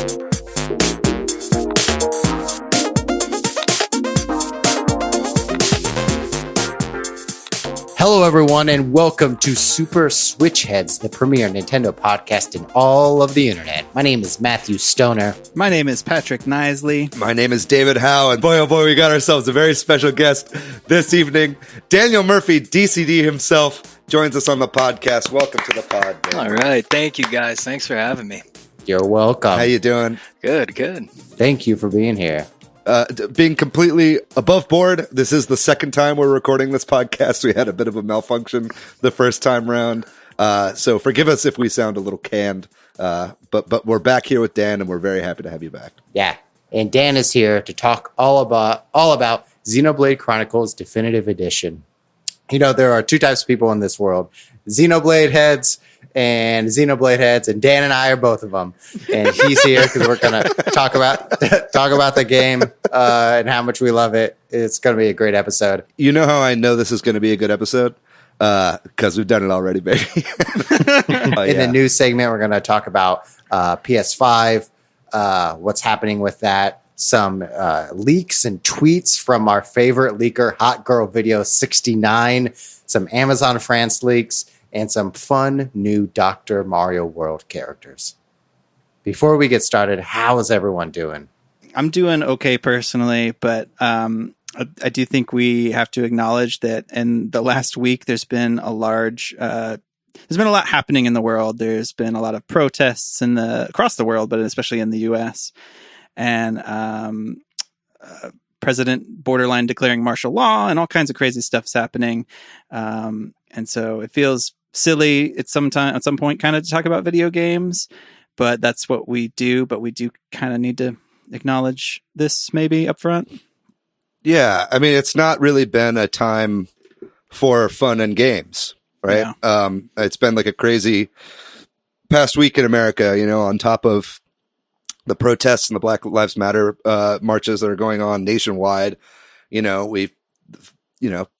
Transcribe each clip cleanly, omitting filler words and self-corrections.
Hello, everyone, and welcome to Super Switch Headz, the premier Nintendo podcast in all of the internet. My name is Matthew Stoner. My name is Patrick Nisley. My name is David Howe, and boy, oh boy, we got ourselves a very special guest this evening. Daniel Murphy, DCD himself, joins us on the podcast. Welcome to the pod, Daniel. All right. Thank you, guys. Thanks for having me. You're welcome. How you doing? Good. Thank you for being here. Being completely above board, this is the second time we're recording this podcast. We had a bit of a malfunction the first time round. So forgive us if we sound a little canned, but we're back here with Dan, and we're very happy to have you back. Yeah, and Dan is here to talk all about Xenoblade Chronicles Definitive Edition. You know, there are two types of people in this world: Xenoblade heads and Xenoblade heads, and Dan and I are both of them. And he's here because we're going to talk about the game and how much we love it. It's going to be a great episode. You know how I know this is going to be a good episode? Because we've done it already, baby. In the news segment, we're going to talk about PS5, what's happening with that, some leaks and tweets from our favorite leaker, Hot Girl Video 69, some Amazon France leaks, and some fun new Dr. Mario World characters. Before we get started, how is everyone doing? I'm doing okay personally, but I do think we have to acknowledge that in the last week, there's been a lot happening in the world. There's been a lot of protests across the world, but especially in the U.S. And President borderline declaring martial law and all kinds of crazy stuff's happening. And so it feels silly at some point kind of to talk about video games, but that's what we do. But we do kind of need to acknowledge this maybe up front. Yeah, I mean, it's not really been a time for fun and games, right? Yeah. It's been like a crazy past week in America, you know, on top of the protests and the Black Lives Matter marches that are going on nationwide. You know, we've,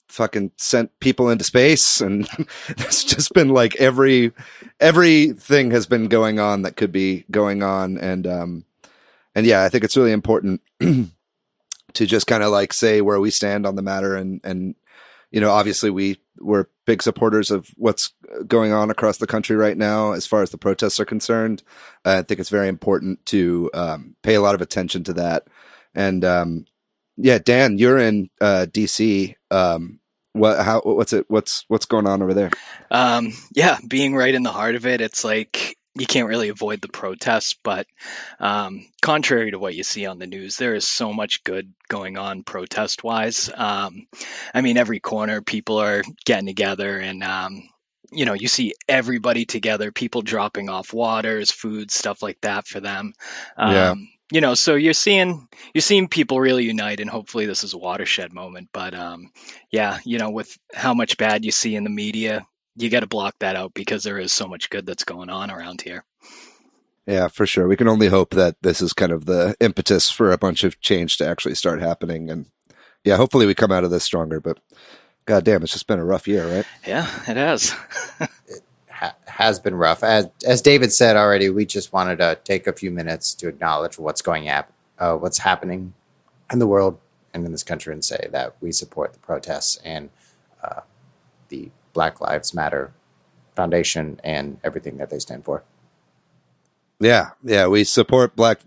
fucking sent people into space, and there's just been like everything has been going on that could be going on. And yeah, I think it's really important to just kind of like say where we stand on the matter. And, obviously we're big supporters of what's going on across the country right now, as far as the protests are concerned. I think it's very important to pay a lot of attention to that. And yeah, Dan, you're in DC. What's going on over there? Yeah, being right in the heart of it, it's like you can't really avoid the protests, but contrary to what you see on the news, there is so much good going on protest-wise. I mean, every corner, people are getting together, and you see everybody together, people dropping off waters, food, stuff like that for them. Yeah. So you're seeing people really unite, and hopefully this is a watershed moment. But with how much bad you see in the media, you got to block that out, because there is so much good that's going on around here. Yeah, for sure. We can only hope that this is kind of the impetus for a bunch of change to actually start happening. And yeah, hopefully we come out of this stronger. But goddamn, it's just been a rough year, right? Yeah, it has. Has been rough. As David said already, we just wanted to take a few minutes to acknowledge what's happening in the world and in this country, and say that we support the protests and the Black Lives Matter Foundation and everything that they stand for. Yeah, we support black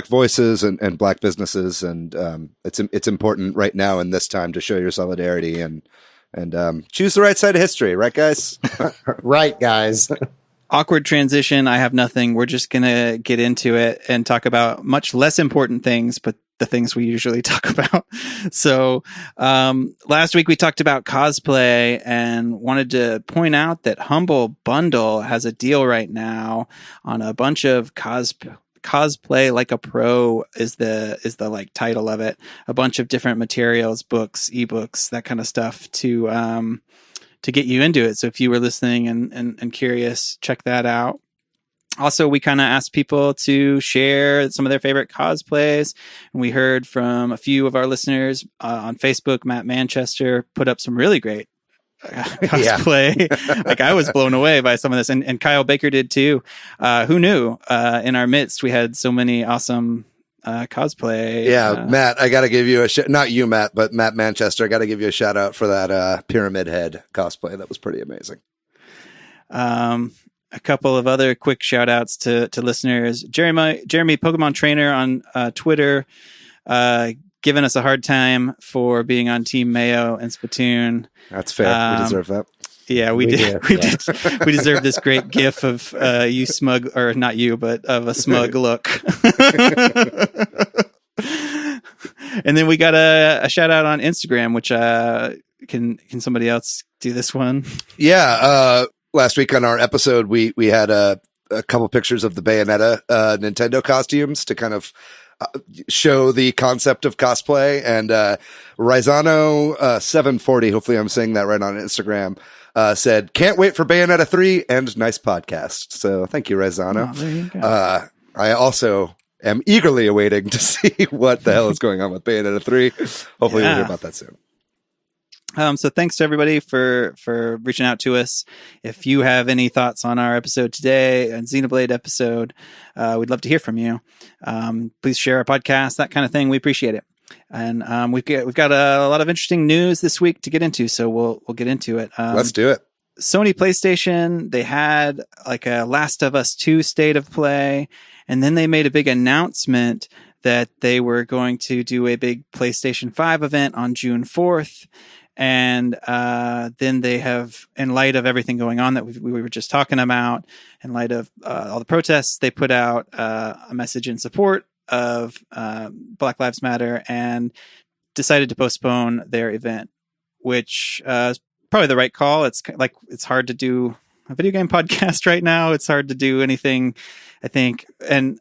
voices and black businesses, and it's important right now in this time to show your solidarity and choose the right side of history, right, guys? Right, guys. Awkward transition. I have nothing. We're just going to get into it and talk about much less important things, but the things we usually talk about. So last week we talked about cosplay, and wanted to point out that Humble Bundle has a deal right now on a bunch of cosplay like a pro is the like title of it. A bunch of different materials, books, ebooks, that kind of stuff to get you into it. So if you were listening and curious, check that out. Also, we kind of asked people to share some of their favorite cosplays. And we heard from a few of our listeners on Facebook. Matt Manchester put up some really great cosplay. Like, I was blown away by some of this, and Kyle Baker did too. Who knew? In our midst, we had so many awesome cosplay. Yeah, Matt, I got to give you not you, Matt, but Matt Manchester. I got to give you a shout out for that Pyramid Head cosplay. That was pretty amazing. A couple of other quick shout outs to listeners. Jeremy Pokemon Trainer on Twitter, giving us a hard time for being on Team Mayo and Splatoon. That's fair. We deserve that. Yeah, we did. We deserve this great gif of you smug, or not you, but of a smug look. And then we got a shout out on Instagram, which can somebody else do this one? Yeah. Last week on our episode, we had a couple pictures of the Bayonetta Nintendo costumes to kind of show the concept of cosplay. And Rizano 740, hopefully I'm saying that right on Instagram, said, "Can't wait for Bayonetta 3 and nice podcast." So thank you, Rizano. Oh, there you go. I also am eagerly awaiting to see what the hell is going on with Bayonetta 3. Hopefully we'll hear about that soon. So thanks to everybody for reaching out to us. If you have any thoughts on our episode today, and Xenoblade episode, we'd love to hear from you. Please share our podcast, that kind of thing. We appreciate it. And we've got a lot of interesting news this week to get into, so we'll get into it. Let's do it. Sony PlayStation, they had like a Last of Us 2 state of play, and then they made a big announcement that they were going to do a big PlayStation 5 event on June 4th. And then they have, in light of everything going on that we were just talking about, in light of all the protests, they put out a message in support of Black Lives Matter and decided to postpone their event, which is probably the right call. It's hard to do a video game podcast right now. It's hard to do anything, I think, and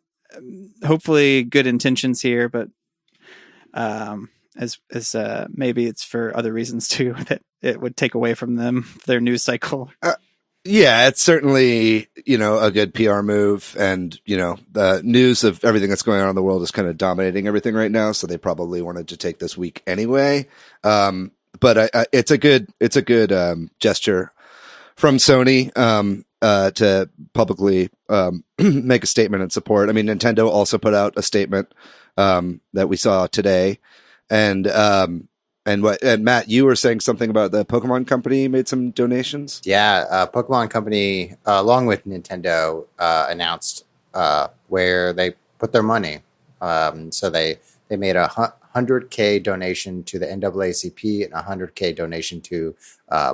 hopefully good intentions here, but as maybe it's for other reasons too, that it would take away from them their news cycle. Yeah, it's certainly, a good PR move, and, the news of everything that's going on in the world is kind of dominating everything right now. So they probably wanted to take this week anyway. But it's a good gesture from Sony, to publicly, make a statement in support. I mean, Nintendo also put out a statement, that we saw today. And Matt, you were saying something about the Pokemon Company made some donations. Yeah, Pokemon Company, along with Nintendo, announced where they put their money. So they made a $100K donation to the NAACP and a $100K donation to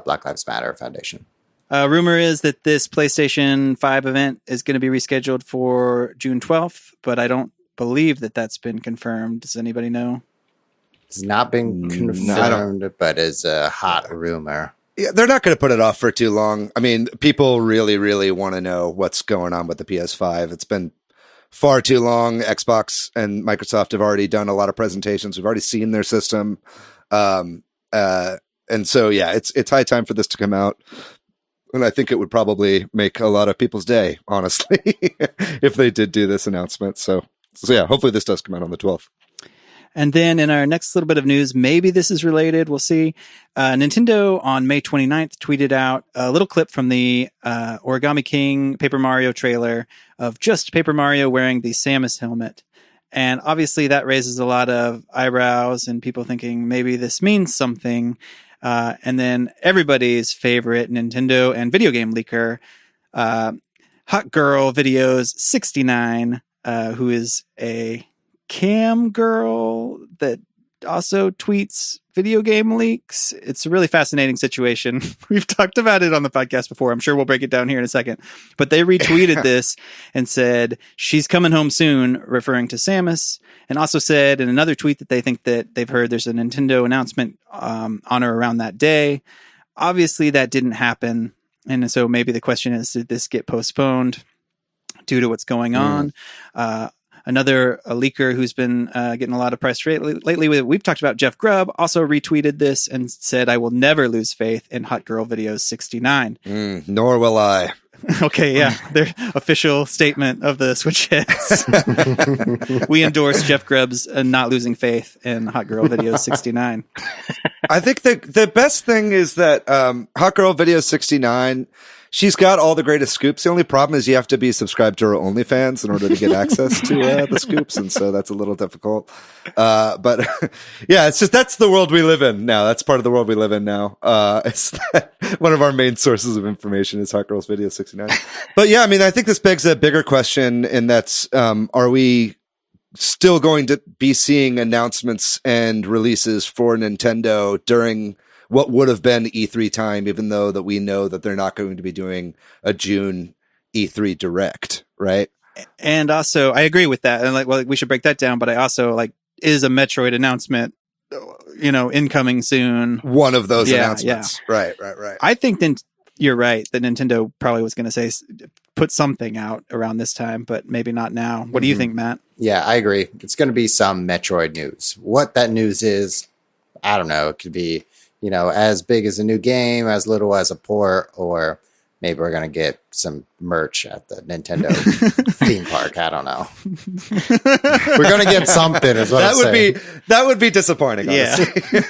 Black Lives Matter Foundation. Rumor is that this PlayStation 5 event is going to be rescheduled for June 12th, but I don't believe that that's been confirmed. Does anybody know? It's not been confirmed, but is a hot rumor. Yeah, they're not going to put it off for too long. I mean, people really, really want to know what's going on with the PS5. It's been far too long. Xbox and Microsoft have already done a lot of presentations. We've already seen their system. And so, yeah, it's high time for this to come out. And I think it would probably make a lot of people's day, honestly, if they did do this announcement. So yeah, hopefully this does come out on the 12th. And then in our next little bit of news, maybe this is related. We'll see. Nintendo on May 29th tweeted out a little clip from the Origami King Paper Mario trailer of just Paper Mario wearing the Samus helmet. And obviously that raises a lot of eyebrows and people thinking maybe this means something. And then everybody's favorite Nintendo and video game leaker, Hot Girl Videos 69, who is a cam girl that also tweets video game leaks. It's a really fascinating situation. We've talked about it on the podcast before. I'm sure we'll break it down here in a second. But they retweeted this and said, "She's coming home soon," referring to Samus, and also said in another tweet that they think that they've heard there's a Nintendo announcement on or around that day. Obviously, that didn't happen. And so maybe the question is, did this get postponed due to what's going on? Another leaker who's been getting a lot of press lately, we've talked about, Jeff Grubb, also retweeted this and said, "I will never lose faith in Hot Girl Videos 69. Nor will I. Okay, yeah, their official statement of the Switch Headz. We endorse Jeff Grubb's not losing faith in Hot Girl Video 69. I think the best thing is that Hot Girl Video 69, she's got all the greatest scoops. The only problem is you have to be subscribed to her OnlyFans in order to get access to the scoops, and so that's a little difficult. But yeah, it's just that's the world we live in now. That's part of the world we live in now. It's that one of our main sources of information is Hot Girls Video 69. But yeah, I mean, I think this begs a bigger question, and that's are we still going to be seeing announcements and releases for Nintendo during what would have been E3 time, even though that we know that they're not going to be doing a June E3 Direct, right? And also, I agree with that. And we should break that down. But I also is a Metroid announcement, incoming soon. One of those announcements, yeah. Right. I think you're right that Nintendo probably was going to say put something out around this time, but maybe not now. What do you think, Matt? Yeah, I agree. It's going to be some Metroid news. What that news is, I don't know. It could be as big as a new game, as little as a port, or maybe we're going to get some merch at the Nintendo theme park. I don't know. We're going to get something is what that would be disappointing, honestly. Yeah.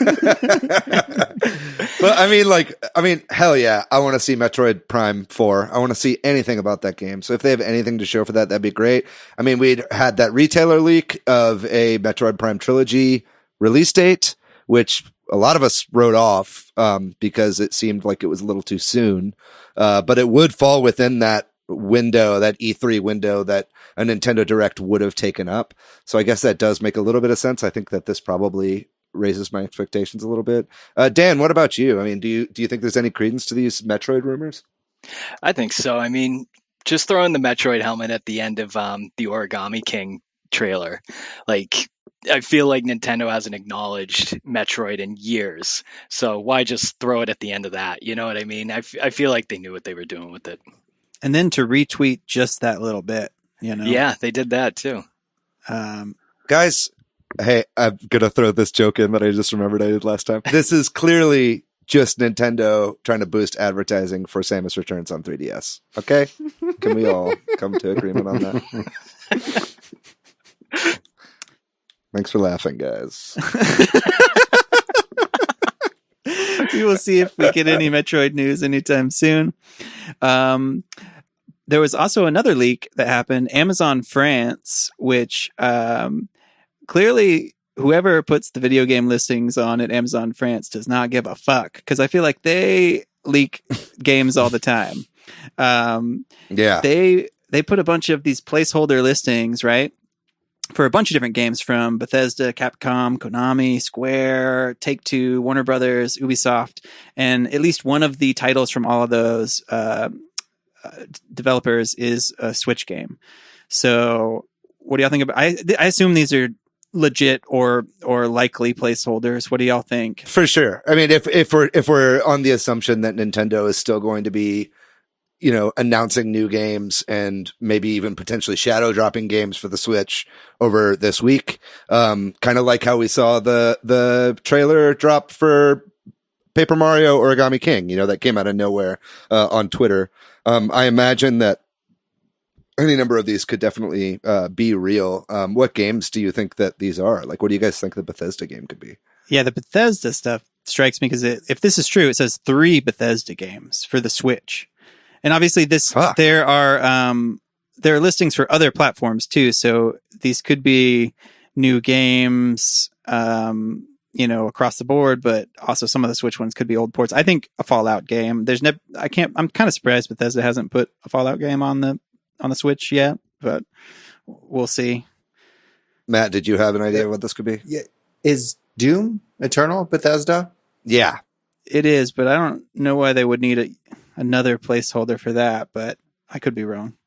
But I mean, hell yeah. I want to see Metroid Prime 4. I want to see anything about that game. So if they have anything to show for that, that'd be great. I mean, we'd had that retailer leak of a Metroid Prime trilogy release date, which a lot of us wrote off because it seemed like it was a little too soon. But it would fall within that window, that E3 window that a Nintendo Direct would have taken up. So I guess that does make a little bit of sense. I think that this probably raises my expectations a little bit. Dan, what about you? I mean, do you think there's any credence to these Metroid rumors? I think so. I mean, just throwing the Metroid helmet at the end of the Origami King trailer, I feel like Nintendo hasn't acknowledged Metroid in years, so why just throw it at the end of that? You know what I mean? I feel like they knew what they were doing with it. And then to retweet just that little bit, Yeah, they did that too. Guys, hey, I'm going to throw this joke in that I just remembered I did last time. This is clearly just Nintendo trying to boost advertising for Samus Returns on 3DS. Okay? Can we all come to agreement on that? Thanks for laughing, guys. We will see if we get any Metroid news anytime soon. There was also another leak that happened. Amazon France, which clearly whoever puts the video game listings on at Amazon France does not give a fuck, because I feel like they leak games all the time. Yeah. They put a bunch of these placeholder listings, right? For a bunch of different games from Bethesda, Capcom, Konami, Square, Take-Two, Warner Brothers, Ubisoft, and at least one of the titles from all of those developers is a Switch game. So what do y'all think about? I assume these are legit or likely placeholders. What do y'all think? For sure. I mean, if we're on the assumption that Nintendo is still going to be announcing new games and maybe even potentially shadow dropping games for the Switch over this week. Kind of like how we saw the trailer drop for Paper Mario Origami King, that came out of nowhere, on Twitter. I imagine that any number of these could definitely, be real. What games do you think that these are? What do you guys think the Bethesda game could be? Yeah, the Bethesda stuff strikes me because if this is true, it says 3 Bethesda games for the Switch. And obviously there are listings for other platforms too. So these could be new games, across the board, but also some of the Switch ones could be old ports. I think a Fallout game. I'm kind of surprised Bethesda hasn't put a Fallout game on the Switch yet, but we'll see. Matt, did you have an idea of what this could be? Yeah. Is Doom Eternal Bethesda? Yeah, it is, but I don't know why they would need another placeholder for that, but I could be wrong.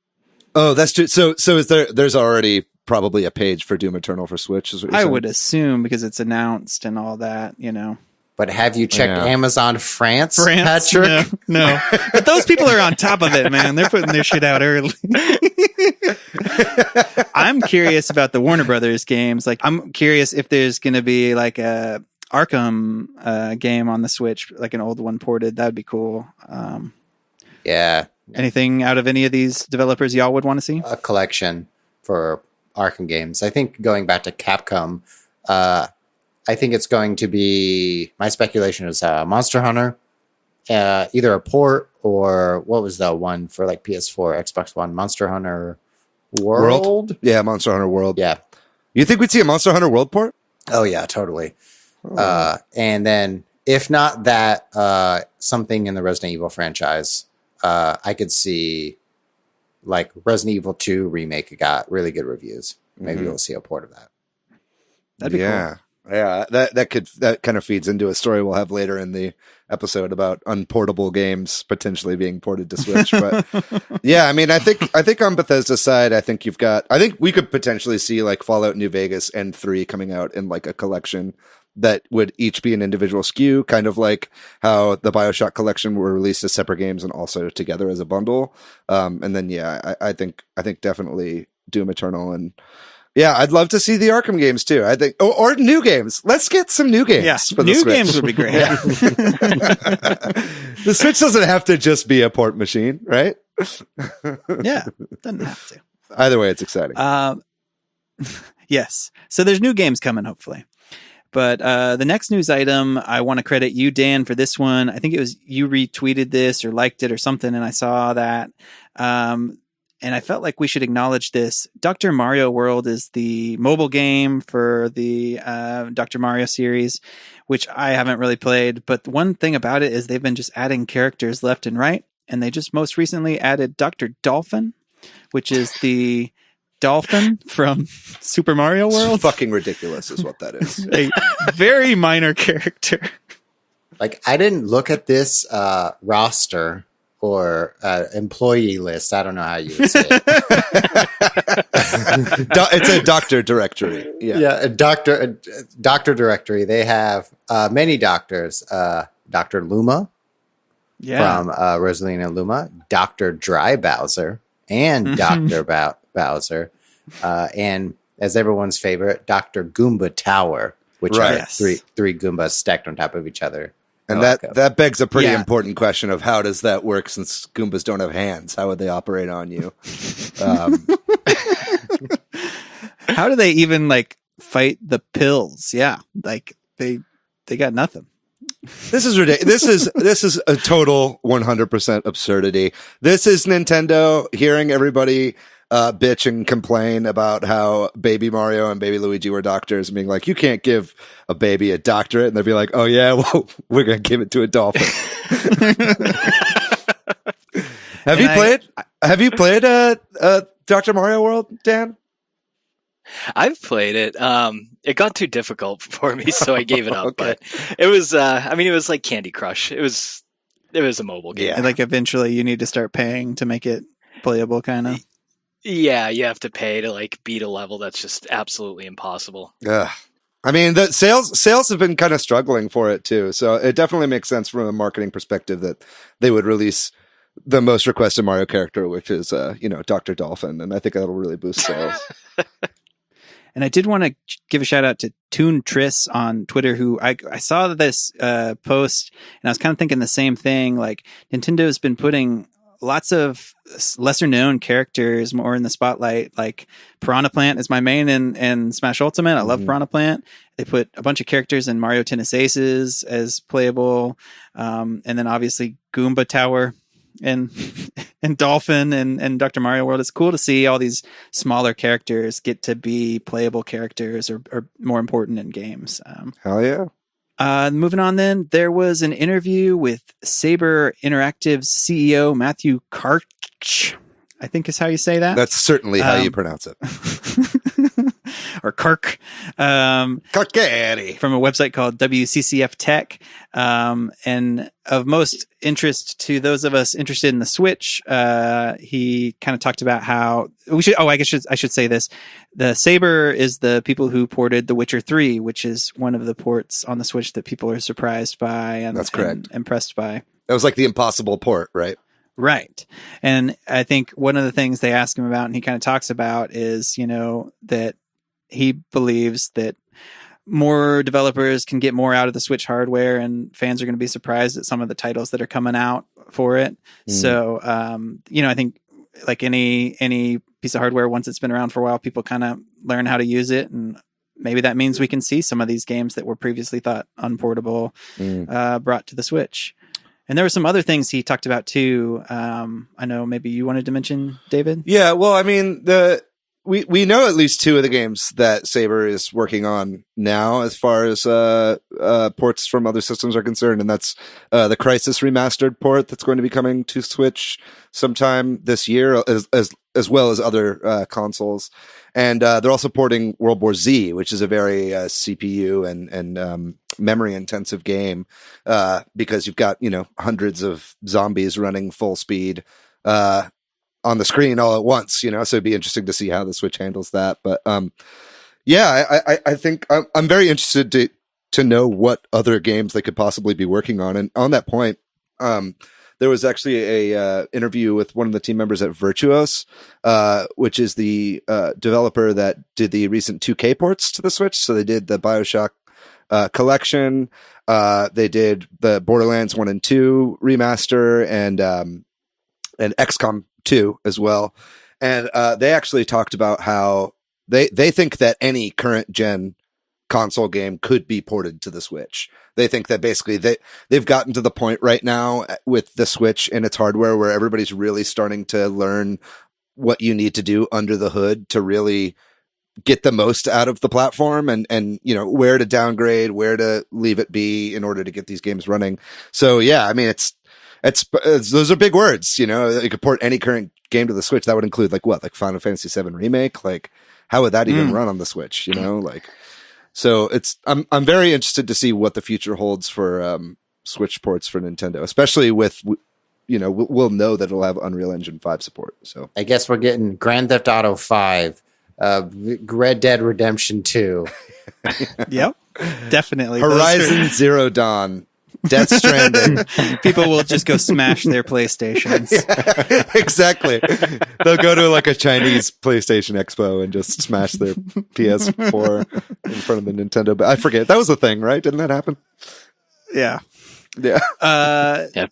Oh, that's true. So is there's already probably a page for Doom Eternal for Switch, is what you're saying? I would assume, because it's announced and all that, But have you checked Amazon France, Patrick? No. But those people are on top of it, man. They're putting their shit out early. I'm curious about the Warner Brothers games. I'm curious if there's going to be a Arkham game on the Switch, an old one ported. That'd be cool. Yeah. Anything out of any of these developers y'all would want to see? A collection for Arkham games. I think going back to Capcom, I think it's going to be, my speculation is Monster Hunter, either a port or what was the one for like PS4, Xbox One, Monster Hunter World? Yeah, Monster Hunter World. Yeah. You think we'd see a Monster Hunter World port? Oh, yeah, totally. And then if not that, something in the Resident Evil franchise, I could see like Resident Evil 2 remake got really good reviews. Maybe we'll see a port of that. That'd be cool. Yeah, that kind of feeds into a story we'll have later in the episode about unportable games potentially being ported to Switch. But yeah, I mean, I think on Bethesda's side, I think we could potentially see like Fallout New Vegas and 3 coming out in like a collection that would each be an individual SKU, kind of like how the BioShock collection were released as separate games and also together as a bundle. And then I think definitely Doom Eternal and. Yeah, I'd love to see the Arkham games too. I think, or new games. Let's get some new games. Yeah, for the new Switch. games would be great. Yeah. The Switch doesn't have to just be a port machine, right? Yeah, doesn't have to. Either way, it's exciting. Yes. So there's new games coming, hopefully. But the next news item, I want to credit you, Dan, for this one. I think it was you retweeted this or liked it or something, and I saw that. And I felt like we should acknowledge this. Dr. Mario World is the mobile game for the Dr. Mario series, which I haven't really played. But one thing about it is they've been just adding characters left and right. And they just most recently added Dr. Dolphin, which is the dolphin from Super Mario World. It's fucking ridiculous is what that is. A very minor character. Like, I didn't look at this roster or employee list. I don't know how you would say it. It's a doctor directory. Yeah, a doctor directory. They have many doctors. Dr. Luma from Rosalina Luma, Dr. Dry Bowser, and Dr. Bowser. And as everyone's favorite, Dr. Goomba Tower, which are three Goombas stacked on top of each other. And that begs a pretty important question of how does that work since Goombas don't have hands? How would they operate on you? How do they even like fight the pills? Yeah, like they got nothing. This is ridiculous. This is a total 100% absurdity. This is Nintendo hearing everybody bitch and complain about how Baby Mario and Baby Luigi were doctors and being like, you can't give a baby a doctorate. And they'd be like, oh yeah, well, we're going to give it to a dolphin. Have you played Dr. Mario World, Dan? I've played it. It got too difficult for me, so I gave it up. Okay. But it was, it was like Candy Crush. It was a mobile game. Yeah. And like eventually you need to start paying to make it playable, kind of. Yeah, you have to pay to like beat a level that's just absolutely impossible. I mean, the sales have been kind of struggling for it too, so it definitely makes sense from a marketing perspective that they would release the most requested Mario character, which is Dr. Dolphin, and I think that'll really boost sales. And I did want to give a shout out to Toon Triss on Twitter, who I saw this post, and I was kind of thinking the same thing. Like, Nintendo's been putting lots of lesser known characters more in the spotlight. Like Piranha Plant is my main in Smash Ultimate. I love Piranha Plant. They put a bunch of characters in Mario Tennis Aces as playable. And then obviously Goomba Tower and Dolphin and Dr. Mario World. It's cool to see all these smaller characters get to be playable characters or more important in games. Hell yeah. Moving on then, there was an interview with Saber Interactive's CEO, Matthew Karch, I think is how you say that. That's certainly how you pronounce it. Or Kark. Karkeri. From a website called WCCF Tech. And of most interest to those of us interested in the Switch, he kind of talked about how I should say this. The Saber is the people who ported The Witcher 3, which is one of the ports on the Switch that people are surprised by and, that's correct. And impressed by. That was like the impossible port, right? Right. And I think one of the things they ask him about, and he kind of talks about, is, that he believes that more developers can get more out of the Switch hardware, and fans are going to be surprised at some of the titles that are coming out for it. So, I think like any piece of hardware, once it's been around for a while, people kind of learn how to use it. And maybe that means we can see some of these games that were previously thought unportable brought to the Switch. And there were some other things he talked about too. I know maybe you wanted to mention, David. Yeah, well, I mean, we know at least two of the games that Saber is working on now, as far as ports from other systems are concerned, and that's the Crysis remastered port that's going to be coming to Switch sometime this year, as well as other consoles. And they're also porting World War Z, which is a very CPU and memory intensive game, because you've got, hundreds of zombies running full speed on the screen all at once, so it'd be interesting to see how the Switch handles that. But I think I'm very interested to know what other games they could possibly be working on. And on that point, there was actually a interview with one of the team members at Virtuos, which is the developer that did the recent 2K ports to the Switch. So they did the BioShock collection, they did the Borderlands 1 and 2 remaster, and XCOM 2 as well. And they actually talked about how they think that any current gen console game could be ported to the Switch. They think that basically they've gotten to the point right now with the Switch and its hardware where everybody's really starting to learn what you need to do under the hood to really get the most out of the platform, and where to downgrade, where to leave it be in order to get these games running. So yeah, I mean, it's those are big words, you could port any current game to the Switch. That would include like Final Fantasy VII Remake. Like, how would that even run on the Switch? So I'm very interested to see what the future holds for Switch ports for Nintendo, especially with, we'll know that it'll have Unreal Engine 5 support. So I guess we're getting Grand Theft Auto 5, Red Dead Redemption 2. Yep, definitely. Horizon Zero Dawn. Death Stranding. People will just go smash their PlayStations. Yeah, exactly. They'll go to like a Chinese PlayStation Expo and just smash their PS4 in front of the Nintendo. But I forget. That was a thing, right? Didn't that happen? Yeah. Yeah.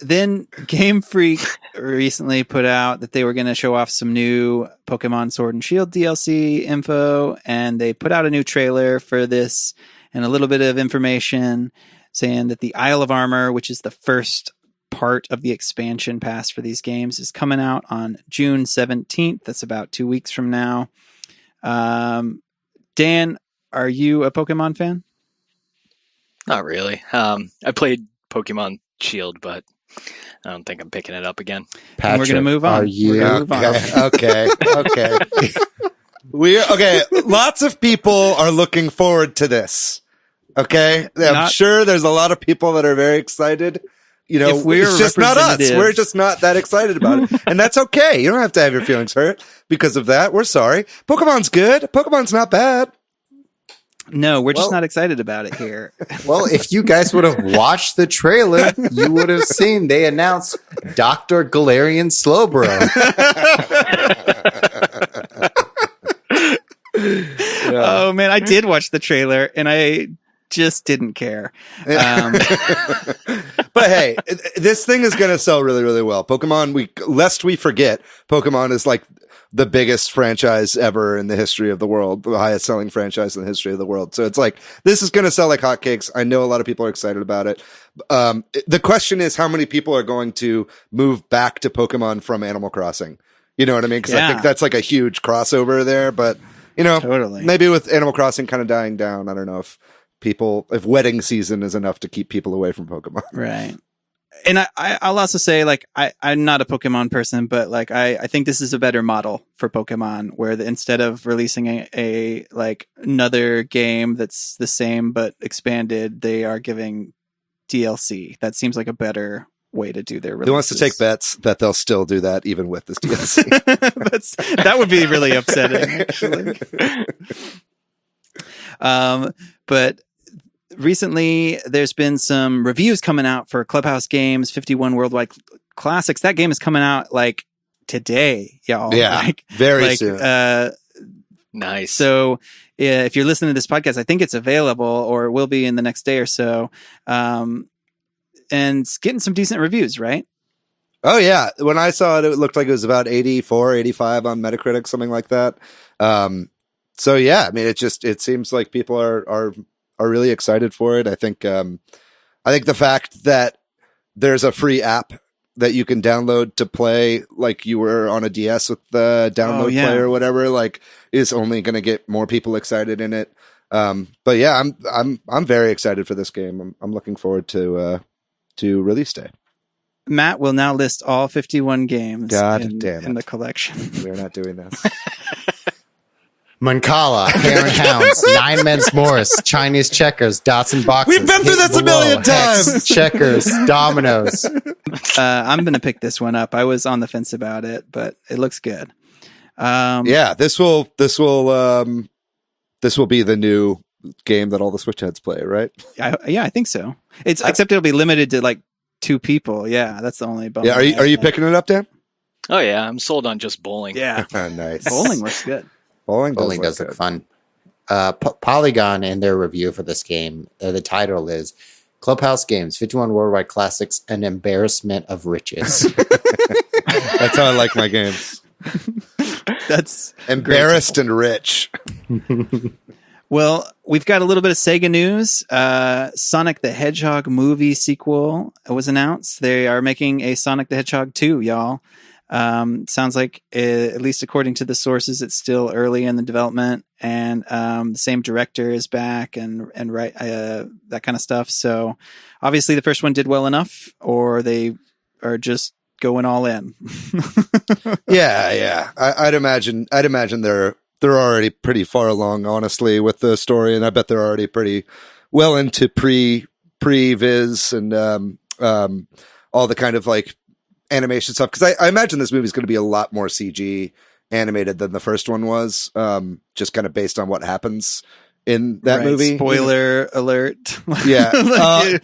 Then Game Freak recently put out that they were going to show off some new Pokemon Sword and Shield DLC info, and they put out a new trailer for this and a little bit of information saying that the Isle of Armor, which is the first part of the expansion pass for these games, is coming out on June 17th. That's about 2 weeks from now. Dan, are you a Pokemon fan? Not really. I played Pokemon Shield, but I don't think I'm picking it up again. Patrick, we're going to move on. Are you? Okay. Okay. Lots of people are looking forward to this. Okay. I'm sure there's a lot of people that are very excited. It's just not us. We're just not that excited about it. And that's okay. You don't have to have your feelings hurt because of that. We're sorry. Pokemon's good. Pokemon's not bad. No, we're just not excited about it here. Well, if you guys would have watched the trailer, you would have seen they announced Dr. Galarian Slowbro. Yeah. Oh, man, I did watch the trailer, and I just didn't care. But hey, this thing is going to sell really, really well. Pokemon, lest we forget, Pokemon is like the biggest franchise ever in the history of the world, the highest selling franchise in the history of the world. So it's like, this is going to sell like hotcakes. I know a lot of people are excited about it. The question is how many people are going to move back to Pokemon from Animal Crossing? You know what I mean? Because I think that's like a huge crossover there. But, totally. Maybe with Animal Crossing kind of dying down, I don't know if wedding season is enough to keep people away from Pokemon. Right. And I'll also say, like, I'm not a Pokemon person, but like, I think this is a better model for Pokemon, where instead of releasing a like another game that's the same but expanded, they are giving DLC. That seems like a better way to do their releases. Who wants to take bets that they'll still do that even with this DLC? That would be really upsetting, actually. But recently there's been some reviews coming out for Clubhouse Games 51 Worldwide Classics. That game is coming out like today, y'all. Yeah, very soon. Nice. So if you're listening to this podcast, I think it's available, or it will be in the next day or so. And it's getting some decent reviews, right? Oh yeah. When I saw it, it looked like it was about 84, 85 on Metacritic, something like that. So yeah, I mean, it seems like people are really excited for it. I think the fact that there's a free app that you can download to play like you were on a DS with the download player or whatever, like, is only going to get more people excited in it. But yeah, I'm very excited for this game. I'm looking forward to release day. Matt will now list all 51 games in the collection. We're not doing this. Mancala, Hare and Hounds, Nine Men's Morris, Chinese Checkers, Dots and Boxes. We've been through this a million times. Checkers, Dominoes. I'm going to pick this one up. I was on the fence about it, but it looks good. Yeah, this will be the new game that all the Switch heads play, right? I think so. Except it'll be limited to like 2 people. Yeah, that's the only bummer. Yeah, are you picking it up, Dan? Oh yeah, I'm sold on just bowling. Yeah, nice. Bowling looks good. Bowling does look fun. Polygon, in their review for this game, the title is Clubhouse Games, 51 Worldwide Classics, An Embarrassment of Riches. That's how I like my games. That's embarrassed and rich. Well, we've got a little bit of Sega news. Sonic the Hedgehog movie sequel was announced. They are making a Sonic the Hedgehog 2, y'all. Sounds like, at least according to the sources, it's still early in the development, and the same director is back and right that kind of stuff. So obviously the first one did well enough, or they are just going all in. Yeah. I'd imagine they're already pretty far along, honestly, with the story, and I bet they're already pretty well into pre-viz and all the kind of like animation stuff, because I imagine this movie is going to be a lot more CG animated than the first one was, just kind of based on what happens in that movie. Spoiler alert. Yeah.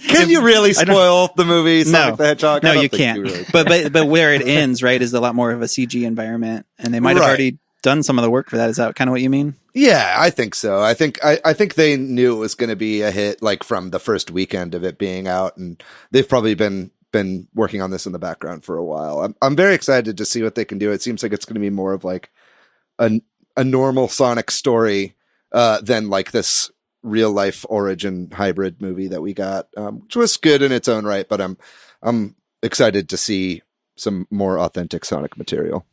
Can you really spoil the movie Sonic the Hedgehog? No, you can't. Really but where it ends, right, is a lot more of a CG environment, and they might have already done some of the work for that. Is that kind of what you mean? Yeah, I think so. I think they knew it was going to be a hit, like, from the first weekend of it being out, and they've probably been working on this in the background for a while. I'm very excited to see what they can do. It seems like it's going to be more of like a normal Sonic story than like this real life origin hybrid movie that we got, which was good in its own right. But I'm excited to see some more authentic Sonic material.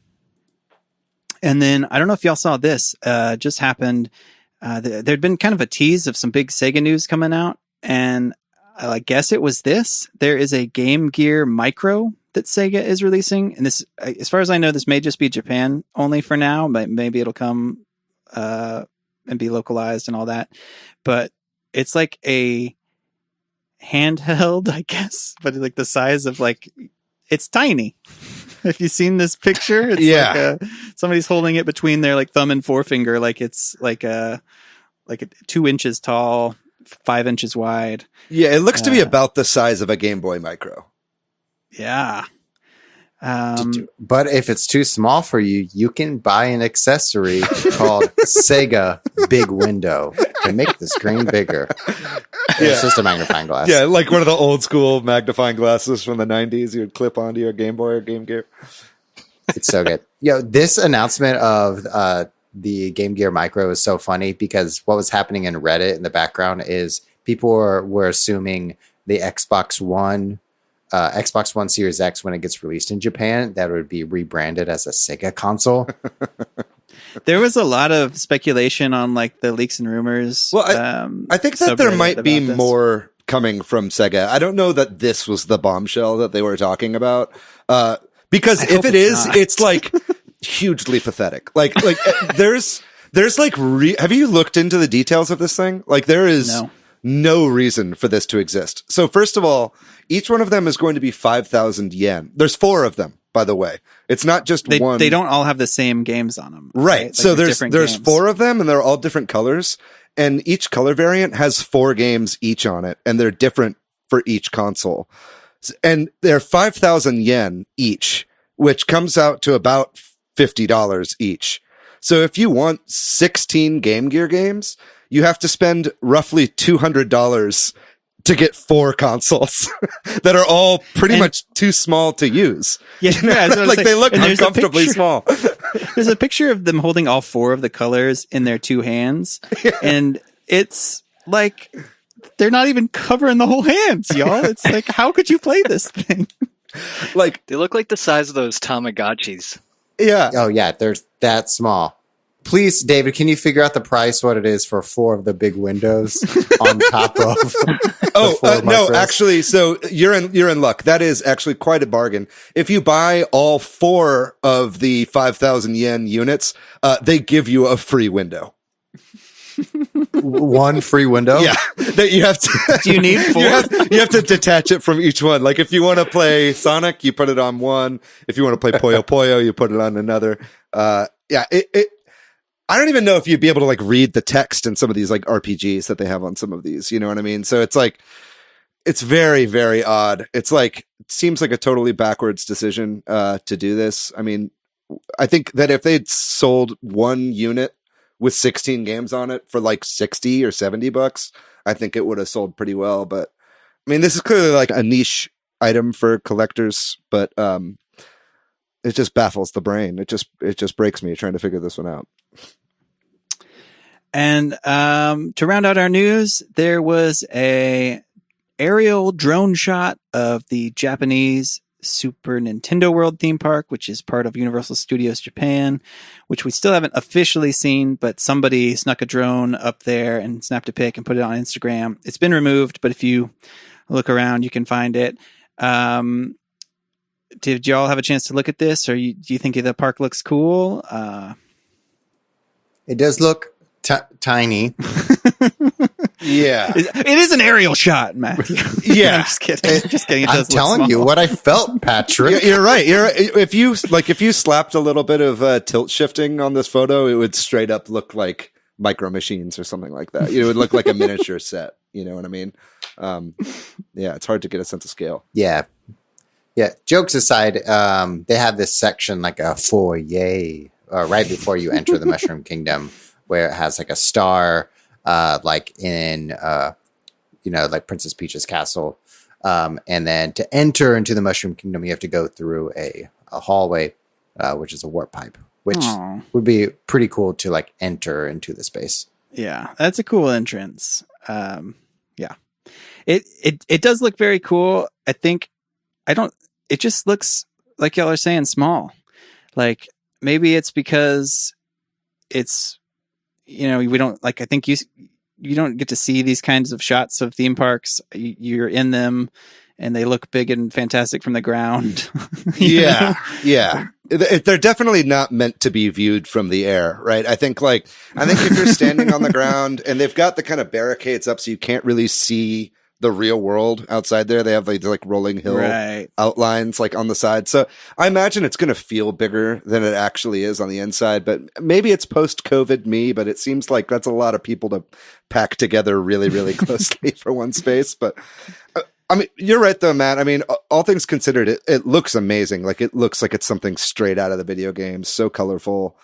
And then I don't know if y'all saw this. Just happened. There'd been kind of a tease of some big Sega news coming out, and I guess it was this. There is a Game Gear Micro that Sega is releasing. And this, as far as I know, this may just be Japan only for now, but maybe it'll come and be localized and all that. But it's like a handheld, I guess, but like the size of like, it's tiny. Have you seen this picture? It's like somebody's holding it between their like thumb and forefinger. Like it's like a 2 inches tall, 5 inches wide. Yeah, it looks to be about the size of a Game Boy Micro. Yeah. But if it's too small for you, you can buy an accessory called Sega Big Window to make the screen bigger. It's just a magnifying glass. Yeah, like one of the old school magnifying glasses from the 90s you would clip onto your Game Boy or Game Gear. It's so good. This announcement of the Game Gear Micro is so funny, because what was happening in Reddit in the background is people were assuming the Xbox One Series X, when it gets released in Japan, that would be rebranded as a Sega console. There was a lot of speculation on like the leaks and rumors. Well, I think that there might be more coming from Sega. I don't know that this was the bombshell that they were talking about. Because if it is, it's like hugely pathetic. Like there's like, have you looked into the details of this thing? Like there is no reason for this to exist. So first of all, each one of them is going to be 5,000 yen. There's 4 of them, by the way. It's not just one. They don't all have the same games on them. Right. Like so there's 4 of them, and they're all different colors. And each color variant has 4 games each on it, and they're different for each console. And they're 5,000 yen each, which comes out to about $50 each. So if you want 16 Game Gear games, you have to spend roughly $200 to get 4 consoles that are all pretty much too small to use. Yeah, like they look uncomfortably small. There's a picture of them holding all 4 of the colors in their 2 hands, and it's like they're not even covering the whole hands, y'all. It's like, how could you play this thing? Like they look like the size of those Tamagotchis. Yeah. Oh yeah, they're that small. Please, David, can you figure out the price, what it is for 4 of the big windows on top of? No, actually, so you're in luck. That is actually quite a bargain. If you buy all 4 of the 5,000 yen units, they give you a free window. 1 free window? Yeah. That you have to. Do you need 4? You have to detach it from each one. Like if you want to play Sonic, you put it on one. If you want to play Puyo Puyo, you put it on another. Yeah, I don't even know if you'd be able to like read the text in some of these like RPGs that they have on some of these, you know what I mean? So it's like, it's very, very odd. It's like, it seems like a totally backwards decision, to do this. I mean, I think that if they'd sold 1 unit with 16 games on it for like 60 or $70, I think it would have sold pretty well. But I mean, this is clearly like a niche item for collectors, but, it just baffles the brain. It just breaks me trying to figure this one out. And to round out our news, there was a aerial drone shot of the Japanese Super Nintendo World theme park, which is part of Universal Studios Japan, which we still haven't officially seen, but somebody snuck a drone up there and snapped a pic and put it on Instagram. It's been removed, but if you look around, you can find it. Did y'all have a chance to look at this, or do you think the park looks cool? It does look tiny. Yeah. It is an aerial shot, Matt. Yeah. I'm just kidding. It I'm does telling you what I felt, Patrick. You're right. If you slapped a little bit of tilt shifting on this photo, it would straight up look like Micro Machines or something like that. It would look like a miniature set. You know what I mean? Yeah, it's hard to get a sense of scale. Yeah. Jokes aside, they have this section like a foyer right before you enter the Mushroom Kingdom, where it has like a star, like in, like Princess Peach's castle. And then to enter into the Mushroom Kingdom, you have to go through a hallway, which is a warp pipe, which would be pretty cool to like enter into the space. Yeah, that's a cool entrance. Yeah, it does look very cool. It just looks like y'all are saying small. Like maybe it's because it's, we don't like, I think you don't get to see these kinds of shots of theme parks. You're in them and they look big and fantastic from the ground. Yeah. They're definitely not meant to be viewed from the air, right? I think if you're standing on the ground and they've got the kind of barricades up so you can't really see the real world outside there. They have like rolling hill outlines like on the side. So I imagine it's going to feel bigger than it actually is on the inside, but maybe it's post-COVID me, but it seems like that's a lot of people to pack together really, really closely for one space. But I mean, you're right though, Matt. I mean, all things considered, it looks amazing. Like it looks like it's something straight out of the video game. So colorful.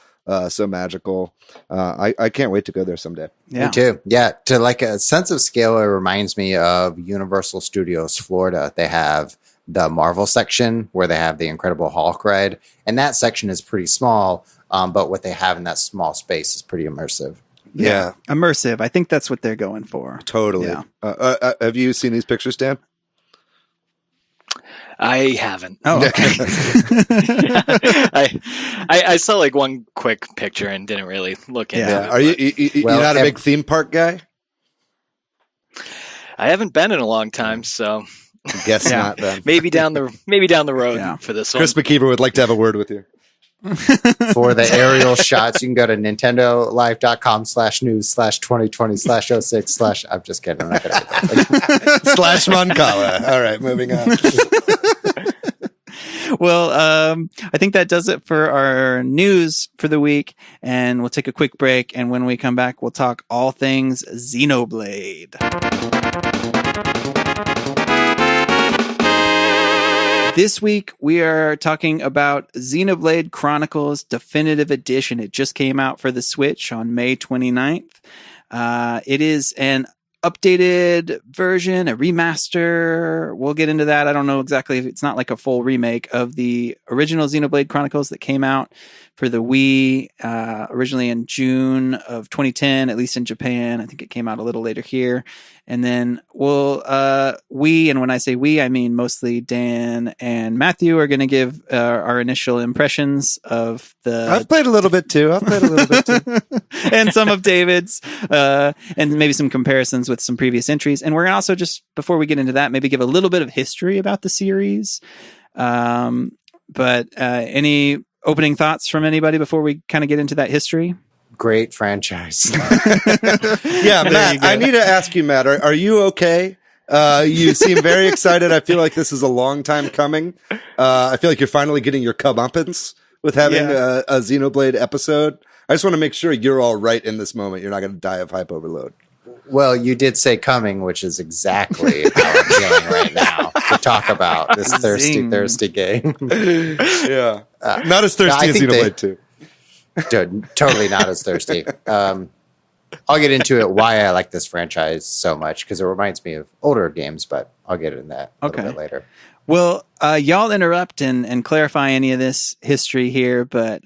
So magical. I can't wait to go there someday. Yeah. Me too. Yeah. To like a sense of scale, it reminds me of Universal Studios Florida. They have the Marvel section where they have the Incredible Hulk ride. And that section is pretty small. But what they have in that small space is pretty immersive. Yeah. Immersive. I think that's what they're going for. Totally. Yeah. Have you seen these pictures, Dan? I haven't. Oh, okay. I saw like one quick picture and didn't really look into it. Are you're not a big theme park guy? I haven't been in a long time, so guess not then. Maybe down the road for this one. Chris McKeever would like to have a word with you. For the aerial shots, you can go to nintendolife.com/news/2020/06/ I'm just kidding. I'm not going to get that. /Moncala. All right, moving on. Well, I think that does it for our news for the week, and we'll take a quick break. And when we come back, we'll talk all things Xenoblade. This week, we are talking about Xenoblade Chronicles Definitive Edition. It just came out for the Switch on May 29th. It is an updated version, a remaster. We'll get into that. I don't know exactly if it's not like a full remake of the original Xenoblade Chronicles that came out for the Wii originally in June of 2010, at least in Japan. I think it came out a little later here. And then we, and when I say we, I mean mostly Dan and Matthew, are going to give our initial impressions of the... I've played a little bit too. And some of David's, and maybe some comparisons with some previous entries. And we're going to also, just before we get into that, maybe give a little bit of history about the series. But any opening thoughts from anybody before we kind of get into that history? Great franchise. Yeah, Matt, I need to ask you, Matt, are you okay? You seem very excited. I feel like this is a long time coming. I feel like you're finally getting your comeuppance with having a Xenoblade episode. I just want to make sure you're all right in this moment. You're not going to die of hype overload. Well, you did say coming, which is exactly how I'm feeling right now to talk about this thirsty game. Yeah. Not as thirsty as Xenoblade 2. Totally not as thirsty. I'll get into it why I like this franchise so much, because it reminds me of older games, but I'll get into that a little bit later. Well, y'all interrupt and clarify any of this history here, but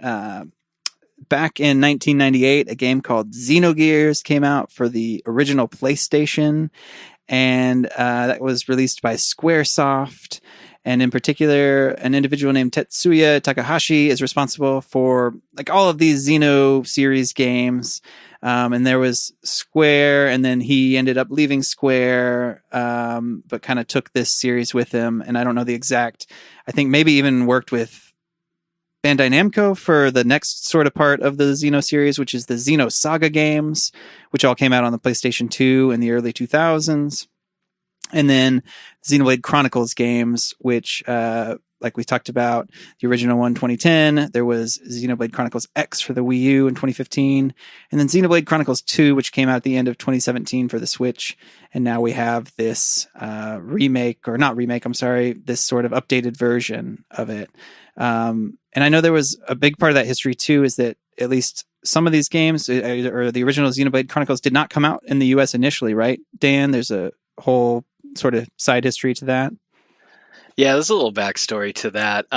back in 1998, a game called Xenogears came out for the original PlayStation, and that was released by Squaresoft. And in particular, an individual named Tetsuya Takahashi is responsible for like all of these Xeno series games. And there was Square, and then he ended up leaving Square, but kind of took this series with him. And I don't know the exact, I think maybe even worked with Bandai Namco for the next sort of part of the Xeno series, which is the Xeno Saga games, which all came out on the PlayStation 2 in the early 2000s. And then Xenoblade Chronicles games, which, like we talked about, the original one, 2010. There was Xenoblade Chronicles X for the Wii U in 2015. And then Xenoblade Chronicles 2, which came out at the end of 2017 for the Switch. And now we have this this sort of updated version of it. And I know there was a big part of that history, too, is that at least some of these games, or the original Xenoblade Chronicles, did not come out in the US initially, right? Dan, there's a whole sort of side history to that. Yeah, there's a little backstory to that.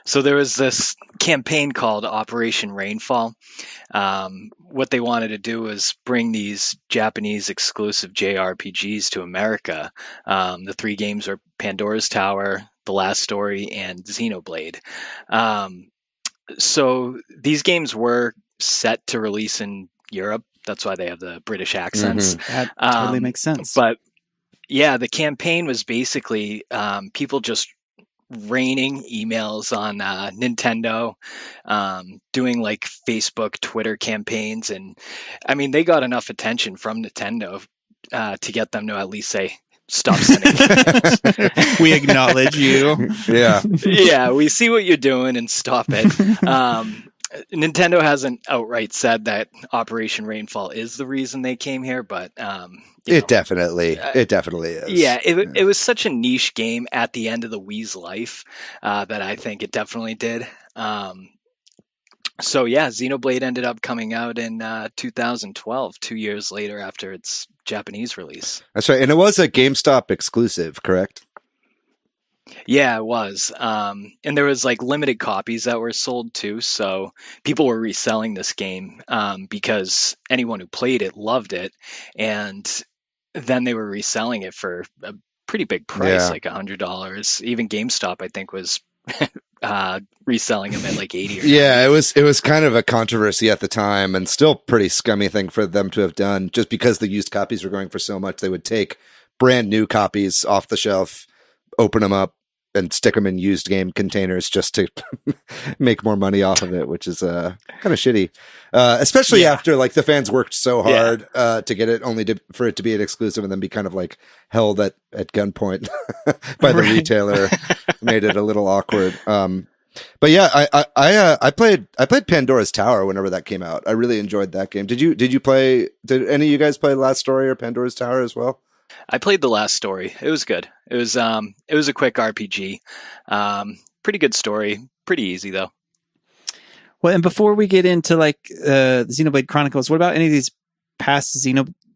So there was this campaign called Operation Rainfall. What they wanted to do was bring these Japanese exclusive JRPGs to America. The three games are Pandora's Tower, The Last Story, and Xenoblade. So these games were set to release in Europe. That's why they have the British accents. Mm-hmm. That totally makes sense. But yeah, the campaign was basically people just raining emails on Nintendo, doing like Facebook, Twitter campaigns. And I mean, they got enough attention from Nintendo to get them to at least say, stop sending emails. We acknowledge you. Yeah. Yeah, we see what you're doing and stop it. Nintendo hasn't outright said that Operation Rainfall is the reason they came here, but it definitely is. Yeah, it was such a niche game at the end of the Wii's life that I think it definitely did. So yeah, Xenoblade ended up coming out in 2012, 2 years later after its Japanese release. That's right, and it was a GameStop exclusive, correct? Yeah, it was. And there was like limited copies that were sold too. So people were reselling this game because anyone who played it loved it. And then they were reselling it for a pretty big price, like $100. Even GameStop, I think, was reselling them at like 80 or 90. Yeah, it was kind of a controversy at the time, and still pretty scummy thing for them to have done. Just because the used copies were going for so much, they would take brand new copies off the shelf, open them up, and stick them in used game containers just to make more money off of it, which is kind of shitty. Especially after like the fans worked so hard to get it, only for it to be an exclusive and then be kind of like held at gunpoint by the retailer. Made it a little awkward. But yeah, I played Pandora's Tower whenever that came out. I really enjoyed that game. Did any of you guys play Last Story or Pandora's Tower as well? I played The Last Story. It was good. It was a quick RPG. Pretty good story. Pretty easy though. Well, and before we get into like Xenoblade Chronicles, what about any of these past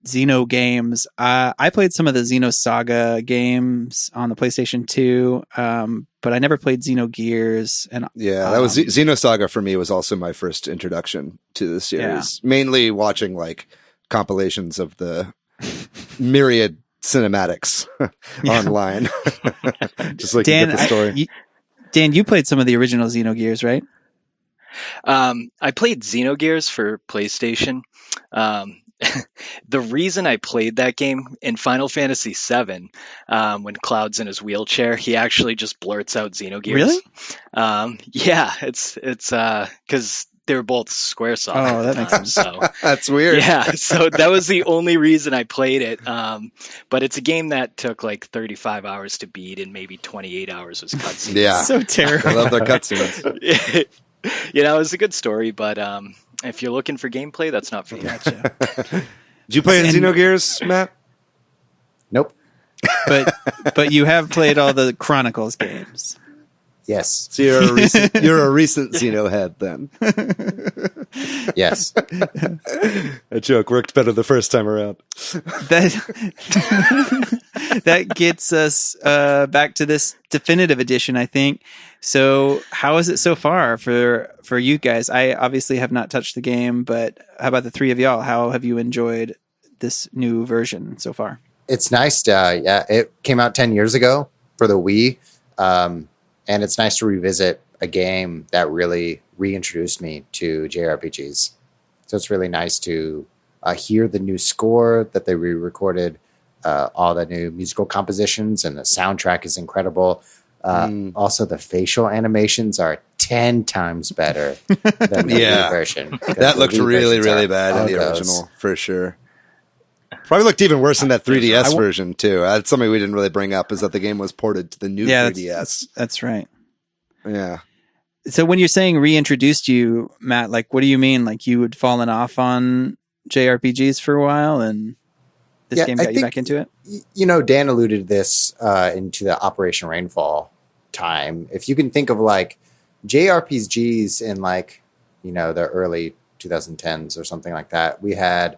Xeno games. I played some of the Xenosaga games on the PlayStation 2, but I never played Xenogears. And that was Xenosaga for me was also my first introduction to the series. Mainly watching like compilations of the myriad cinematics online, just like Dan, to get the story. Dan, you played some of the original Xenogears, right? I played Xenogears for PlayStation. The reason I played that game in Final Fantasy VII, when Cloud's in his wheelchair, he actually just blurts out Xenogears. Really? Yeah, it's because they were both SquareSoft. Oh, that makes sense. So that's weird. Yeah, so that was the only reason I played it. But it's a game that took like 35 hours to beat, and maybe 28 hours was cutscenes. Yeah, so terrible. I love their cutscenes. You know, it was a good story, but if you're looking for gameplay, that's not for you. Gotcha. Did you play Xenogears, Matt? Nope. But you have played all the Chronicles games. Yes. So you're a recent Xeno head then. Yes. That joke worked better the first time around. That gets us back to this definitive edition, I think. So how is it so far for you guys? I obviously have not touched the game, but how about the three of y'all? How have you enjoyed this new version so far? It's nice. It came out 10 years ago for the Wii. And it's nice to revisit a game that really reintroduced me to JRPGs. So it's really nice to hear the new score that they re-recorded, all the new musical compositions, and the soundtrack is incredible. Also, the facial animations are 10 times better than the Wii version. That looked really, really bad in the original, for sure. Probably looked even worse in that 3DS version, too. That's something we didn't really bring up, is that the game was ported to the new 3DS. That's right. Yeah. So when you're saying reintroduced you, Matt, like, what do you mean? Like, you had fallen off on JRPGs for a while, and this game got you back into it? You know, Dan alluded to this into the Operation Rainfall time. If you can think of, like, JRPGs in, like, you know, the early 2010s or something like that, we had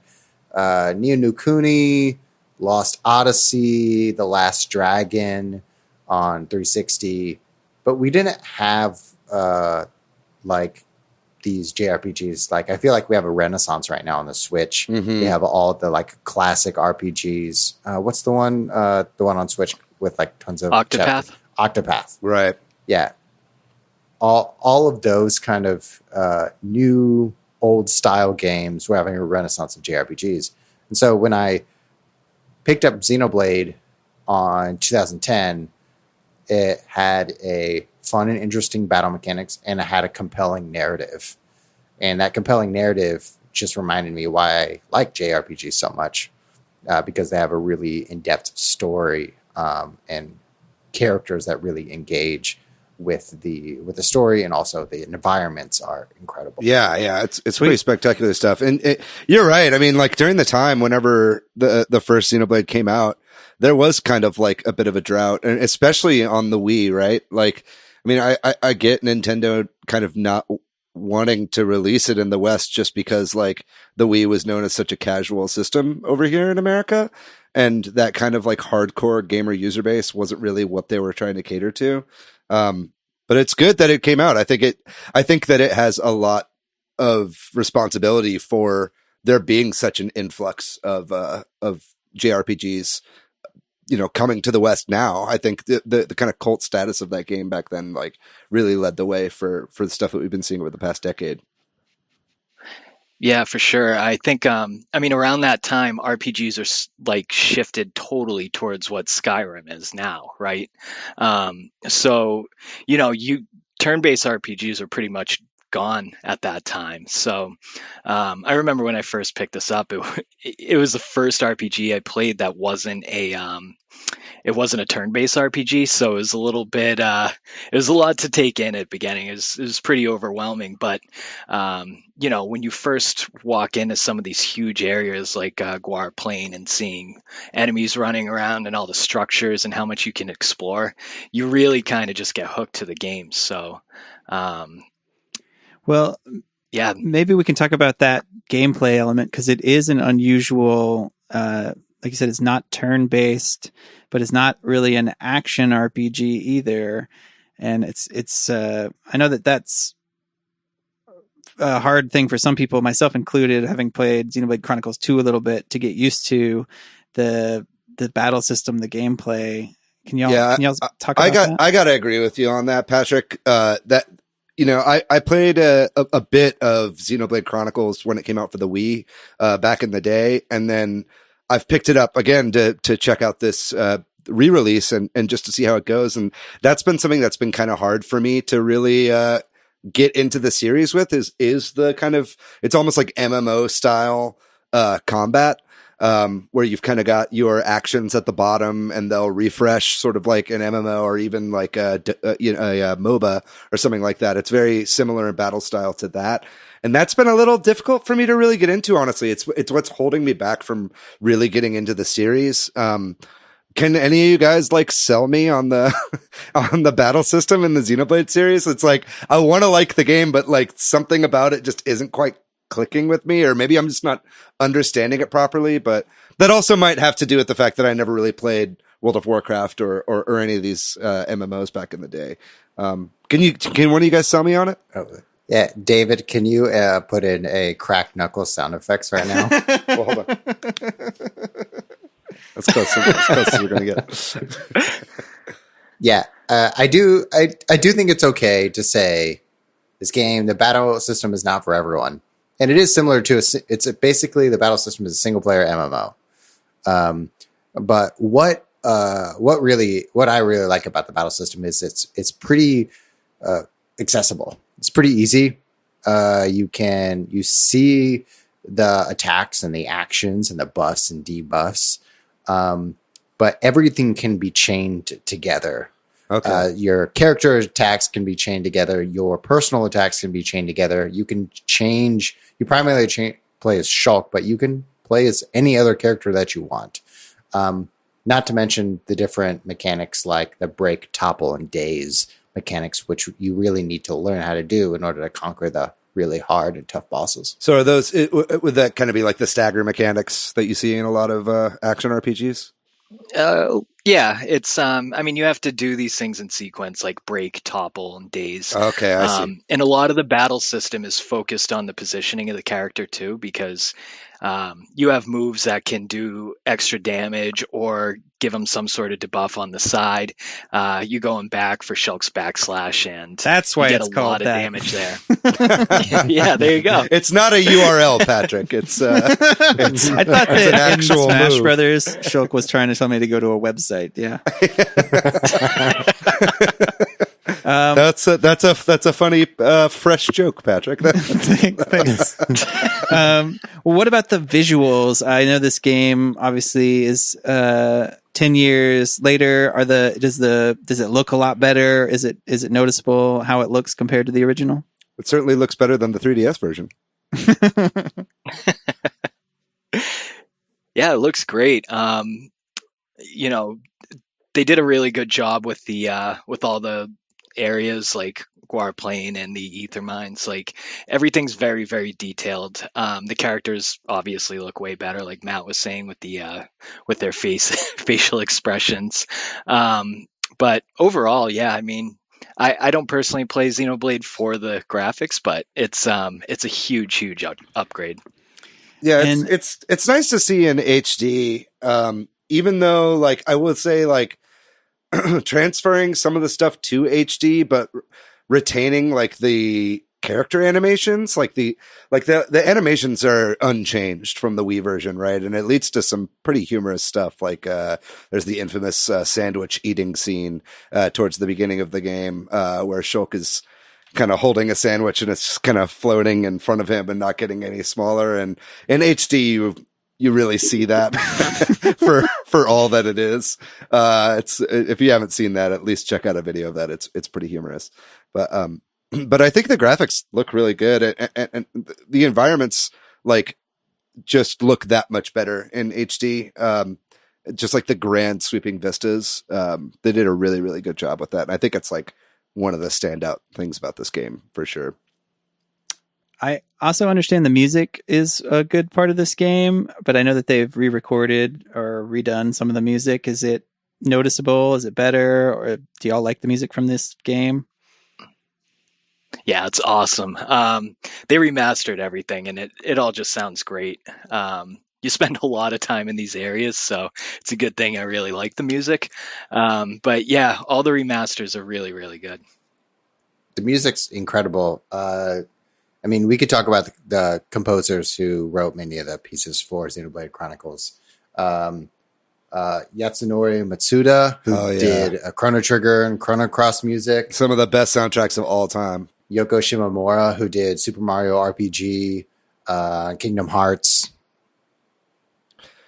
Ni no Kuni, Lost Odyssey, The Last Dragon on 360, but we didn't have like these JRPGs. Like, I feel like we have a renaissance right now on the Switch. We have all the like classic RPGs. What's the one on Switch with like tons of Octopath. Right. Yeah. All of those kind of new old style games were having a renaissance of JRPGs. And so when I picked up Xenoblade on 2010, it had a fun and interesting battle mechanics, and it had a compelling narrative. And that compelling narrative just reminded me why I like JRPGs so much, because they have a really in-depth story and characters that really engage with the story, and also the environments are incredible. Yeah, it's pretty spectacular stuff. And you're right. I mean, like during the time whenever the first Xenoblade came out, there was kind of like a bit of a drought, and especially on the Wii, right? Like, I mean, I get Nintendo kind of not wanting to release it in the West just because like the Wii was known as such a casual system over here in America, and that kind of like hardcore gamer user base wasn't really what they were trying to cater to. But it's good that it came out. I think that it has a lot of responsibility for there being such an influx of JRPGs, you know, coming to the West now. I think the kind of cult status of that game back then, like, really led the way for the stuff that we've been seeing over the past decade. Yeah, for sure. I think, I mean, around that time, RPGs are like shifted totally towards what Skyrim is now, right? So, you know, turn-based RPGs are pretty much gone at that time. So, I remember when I first picked this up, it was the first RPG I played that wasn't it wasn't a turn-based RPG, so it was a little bit, it was a lot to take in at the beginning. It was pretty overwhelming, but, you know, when you first walk into some of these huge areas like Guar Plain and seeing enemies running around and all the structures and how much you can explore, you really kind of just get hooked to the game. So, well, yeah, maybe we can talk about that gameplay element, because it is an unusual like you said, it's not turn-based, but it's not really an action RPG either. And it's I know that's a hard thing for some people, myself included, having played Xenoblade Chronicles 2 a little bit, to get used to the battle system, the gameplay. Can y'all talk about that? I gotta agree with you on that, Patrick. That, you know, I played a bit of Xenoblade Chronicles when it came out for the Wii back in the day, and then I've picked it up again to check out this re-release and just to see how it goes. And that's been something that's been kind of hard for me to really get into the series with, is the kind of, it's almost like MMO style combat, where you've kind of got your actions at the bottom and they'll refresh, sort of like an MMO or even like a MOBA or something like that. It's very similar in battle style to that. And that's been a little difficult for me to really get into, honestly. It's what's holding me back from really getting into the series. Can any of you guys like sell me on the on the battle system in the Xenoblade series? It's like, I want to like the game, but like something about it just isn't quite clicking with me, or maybe I'm just not understanding it properly. But that also might have to do with the fact that I never really played World of Warcraft or any of these MMOs back in the day. Can one of you guys sell me on it? Oh. Yeah, David, can you put in a cracked knuckles sound effects right now? Well, hold on. That's close as we're gonna get. Yeah, I do think it's okay to say this game, the battle system is not for everyone, and it is similar to basically the battle system is a single player MMO. But what I really like about the battle system is it's pretty accessible. It's pretty easy. You see the attacks and the actions and the buffs and debuffs. But everything can be chained together. Okay. Your character attacks can be chained together. Your personal attacks can be chained together. You can change. You primarily play as Shulk, but you can play as any other character that you want. Not to mention the different mechanics like the break, topple, and daze mechanics, which you really need to learn how to do in order to conquer the really hard and tough bosses. So are those, would that kind of be like the stagger mechanics that you see in a lot of action RPGs? Yeah, it's I mean, you have to do these things in sequence, like break, topple, and daze. Okay, I see. And a lot of the battle system is focused on the positioning of the character too, because you have moves that can do extra damage or give them some sort of debuff on the side. You going back for Shulk's backslash, and that's why you get it's a called lot that. of damage there. Yeah, there you go. It's not a URL, Patrick. It's I thought that an actual in Smash move. Brothers, Shulk was trying to tell me to go to a website. Yeah. That's a funny fresh joke, Patrick. Thanks. Well, what about the visuals? I know this game obviously is 10 years later. Does it look a lot better? Is it noticeable how it looks compared to the original? It certainly looks better than the 3DS version. Yeah, it looks great. You know, they did a really good job with the with all the areas like Guar Plain and the Ether Mines. Like, everything's very, very detailed. The characters obviously look way better, like Matt was saying, with their facial expressions. But overall, yeah, I mean, I don't personally play Xenoblade for the graphics, but it's a huge upgrade. Yeah, it's nice to see in HD. Even though, like, I would say, like, transferring some of the stuff to HD, but retaining like the character animations, like the animations are unchanged from the Wii version, right? And it leads to some pretty humorous stuff. Like there's the infamous sandwich eating scene towards the beginning of the game, where Shulk is kind of holding a sandwich and it's just kind of floating in front of him and not getting any smaller. And in HD, you really see that for all that it is. It's, if you haven't seen that, at least check out a video of that. It's pretty humorous, but I think the graphics look really good, and the environments like just look that much better in HD. Just like the grand sweeping vistas, they did a really, really good job with that. And I think it's like one of the standout things about this game for sure. I also understand the music is a good part of this game, but I know that they've re-recorded or redone some of the music. Is it noticeable? Is it better? Or do y'all like the music from this game? Yeah, it's awesome. They remastered everything, and it all just sounds great. You spend a lot of time in these areas, so it's a good thing I really like the music. But yeah, all the remasters are really, really good. The music's incredible. I mean, we could talk about the composers who wrote many of the pieces for Xenoblade Chronicles. Yasunori Matsuda, who did Chrono Trigger and Chrono Cross music. Some of the best soundtracks of all time. Yoko Shimomura, who did Super Mario RPG, Kingdom Hearts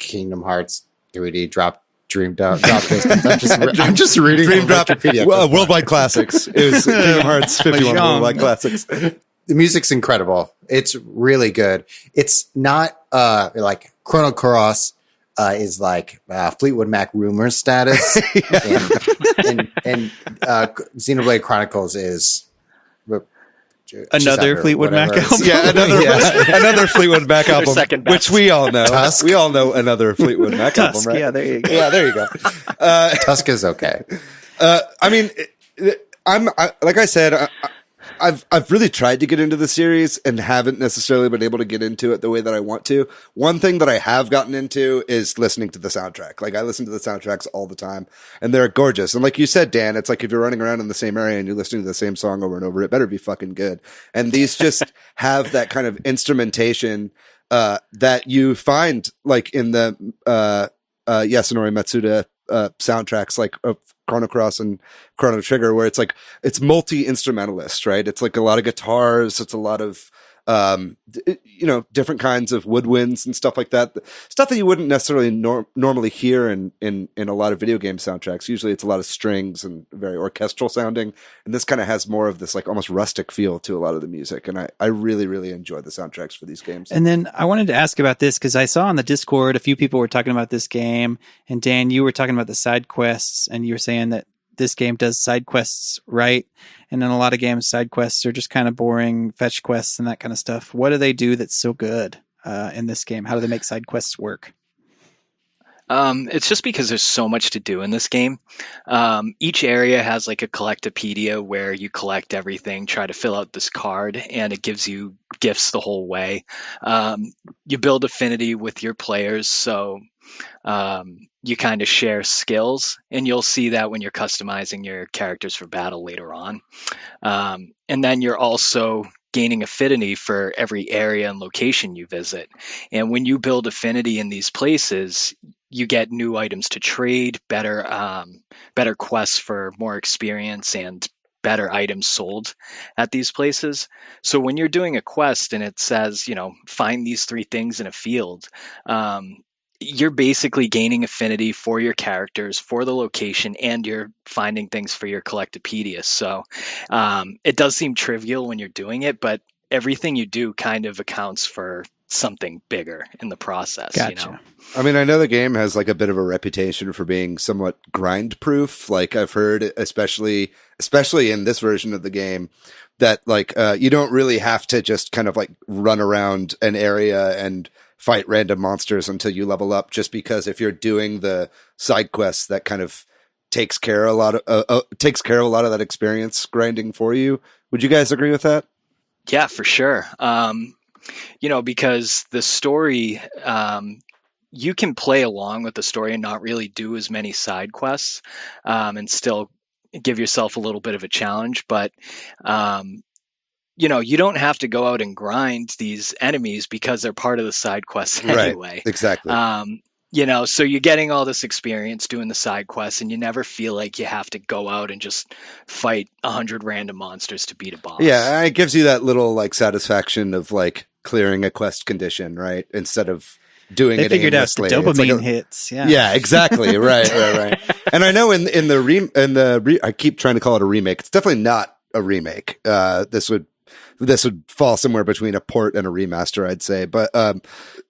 3D drop. Dream Drop. I'm just reading Dream Drop. Worldwide Classics. It was Kingdom Hearts 51 Worldwide Classics. The music's incredible. It's really good. It's not like Chrono Cross is like Fleetwood Mac rumor status, and Xenoblade Chronicles is another Fleetwood Mac album. Yeah, another Fleetwood Mac album, which we all know. Tusk. We all know another Fleetwood Mac Tusk, album, right? Yeah, there you go. Yeah, there you go. Tusk is okay. I mean, like I said, I've really tried to get into the series and haven't necessarily been able to get into it the way that I want to. One thing that I have gotten into is listening to the soundtrack. Like I listen to the soundtracks all the time and they're gorgeous. And like you said, Dan, it's like if you're running around in the same area and you're listening to the same song over and over, it better be fucking good. And these just have that kind of instrumentation, that you find like in the, Yasunori Matsuda, soundtracks like Chrono Cross and Chrono Trigger, where it's like it's multi-instrumentalist, right? It's like a lot of guitars, it's a lot of different kinds of woodwinds and stuff like that. Stuff that you wouldn't necessarily normally hear in a lot of video game soundtracks. Usually it's a lot of strings and very orchestral sounding. And this kind of has more of this like almost rustic feel to a lot of the music. And I really, really enjoy the soundtracks for these games. And then I wanted to ask about this because I saw on the Discord, a few people were talking about this game. And Dan, you were talking about the side quests and you were saying that this game does side quests right. And in a lot of games, side quests are just kind of boring fetch quests and that kind of stuff. What do they do that's so good in this game? How do they make side quests work? It's just because there's so much to do in this game. Each area has like a collectopedia where you collect everything, try to fill out this card, and it gives you gifts the whole way. You build affinity with your players, so you kind of share skills, and you'll see that when you're customizing your characters for battle later on. And then you're also gaining affinity for every area and location you visit. And when you build affinity in these places, you get new items to trade, better quests for more experience, and better items sold at these places. So when you're doing a quest and it says, find these 3 things in a field, you're basically gaining affinity for your characters, for the location, and you're finding things for your collectopedia. So it does seem trivial when you're doing it, but everything you do kind of accounts for something bigger in the process. Gotcha. I mean, I know the game has like a bit of a reputation for being somewhat grind proof. Like I've heard, especially in this version of the game, that like you don't really have to just kind of like run around an area and fight random monsters until you level up, just because if you're doing the side quests, that kind of takes care of a lot of that experience grinding for you. Would you guys agree with that? Yeah, for sure. Because the story, you can play along with the story and not really do as many side quests, and still give yourself a little bit of a challenge. But you don't have to go out and grind these enemies because they're part of the side quests anyway. Right, exactly. So you're getting all this experience doing the side quests, and you never feel like you have to go out and just fight 100 random monsters to beat a boss. Yeah, it gives you that little like satisfaction of like clearing a quest condition, right? Instead of doing it aimlessly. They figured out the dopamine hits. Yeah, exactly. Right. And I know in the I keep trying to call it a remake. It's definitely not a remake. This would fall somewhere between a port and a remaster, I'd say. But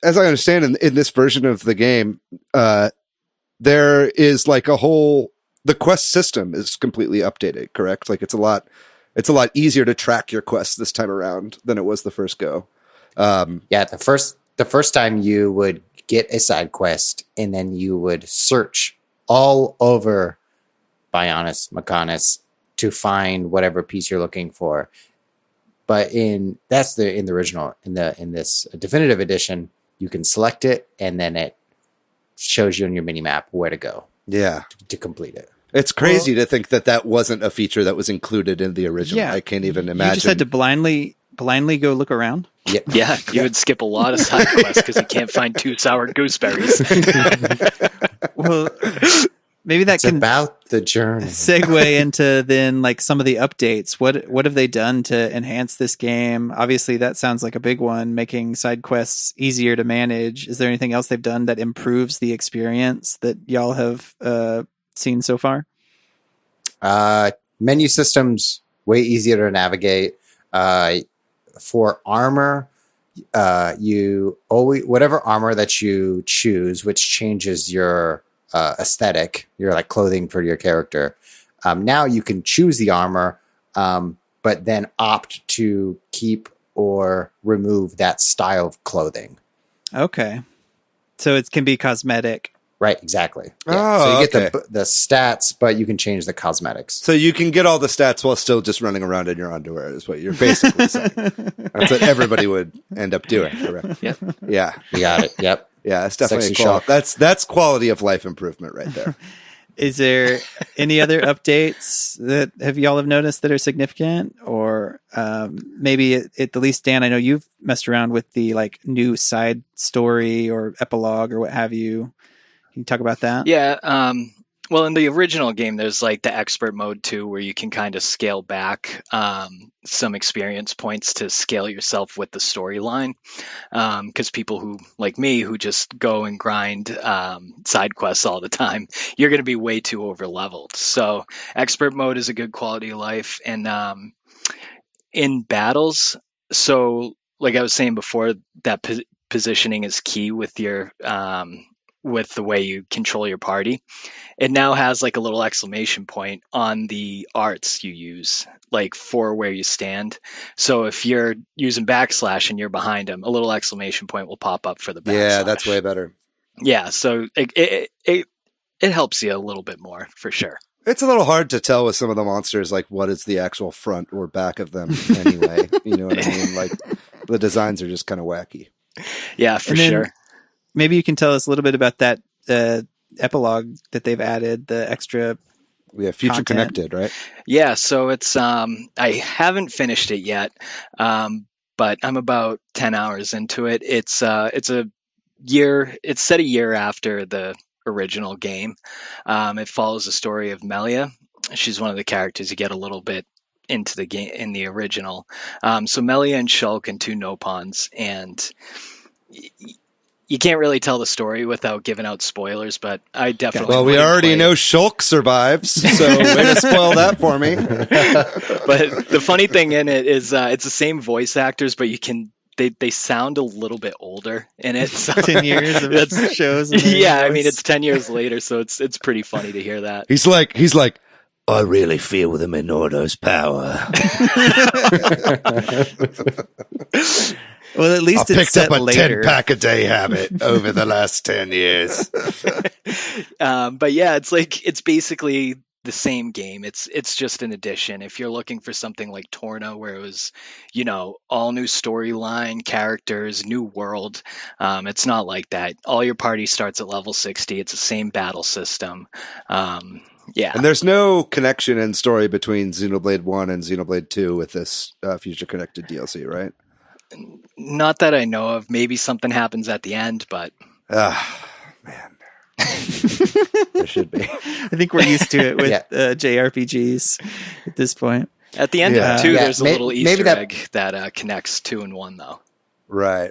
as I understand, in this version of the game, there is like the quest system is completely updated, correct? Like it's a lot it's a lot easier to track your quests this time around than it was the first go. The first time you would get a side quest and then you would search all over Bionis, Maconis to find whatever piece you're looking for. But in the original. In this definitive edition, you can select it and then it shows you on your mini map where to go. Yeah, to complete it. It's crazy to think that wasn't a feature that was included in the original. Yeah. I can't even imagine. You just had to blindly go look around. Yeah, you would skip a lot of side quests because you can't find 2 sour gooseberries. Well, maybe that's about the journey. Segue into then like some of the updates. What have they done to enhance this game? Obviously, that sounds like a big one, making side quests easier to manage. Is there anything else they've done that improves the experience that y'all have seen so far? Menu systems way easier to navigate. For armor, you always whatever armor that you choose, which changes your aesthetic, your like clothing for your character. Now you can choose the armor, but then opt to keep or remove that style of clothing. Okay, so it can be cosmetic. Right, exactly. Yeah. Oh, so you get the stats, but you can change the cosmetics. So you can get all the stats while still just running around in your underwear is what you're basically saying. That's what everybody would end up doing. Correct? Yep. Yeah. You got it. Yep. Yeah, it's definitely that's quality of life improvement right there. Is there any other updates that y'all have noticed that are significant, or maybe at the least, Dan, I know you've messed around with the like new side story or epilogue or what have you. Can you talk about that? Yeah. Well, in the original game, there's like the expert mode too, where you can kind of scale back some experience points to scale yourself with the storyline. Because people who, like me, who just go and grind side quests all the time, you're going to be way too over leveled. So expert mode is a good quality of life. And in battles, so like I was saying before, that positioning is key with your with the way you control your party. It now has like a little exclamation point on the arts you use, like for where you stand. So if you're using backslash and you're behind them, a little exclamation point will pop up for the backslash. Yeah, that's way better. Yeah, so it helps you a little bit more for sure. It's a little hard to tell with some of the monsters, like what is the actual front or back of them anyway. You know what I mean? Like the designs are just kind of wacky. Yeah, for sure. Maybe you can tell us a little bit about that epilogue that they've added, the extra future content. Connected, right? Yeah, so it's I haven't finished it yet, but I'm about 10 hours into it. It's set a year after the original game. It follows the story of Melia. She's one of the characters you get a little bit into the game in the original. So Melia and Shulk and 2 Nopons, and you can't really tell the story without giving out spoilers, but I definitely. Well, we already know Shulk survives, so way to spoil that for me. But the funny thing in it is it's the same voice actors, but they sound a little bit older in it. So 10 years of shows. Yeah, I mean it's 10 years later, so it's pretty funny to hear that. He's like, I really feel the Minordo's power. Well, at least I it's picked up a later. 10-pack a day habit over the last 10 years. But yeah, it's basically the same game. It's just an addition. If you're looking for something like Torna, where it was, all new storyline, characters, new world, it's not like that. All your party starts at level 60. It's the same battle system. Yeah. And there's no connection in story between Xenoblade 1 and Xenoblade 2 with this Future Connected DLC, right? Not that I know of. Maybe something happens at the end, but man, there should be. I think we're used to it with JRPGs at this point. At the end of 2, there's a little Easter egg that connects 2 and 1, though. Right.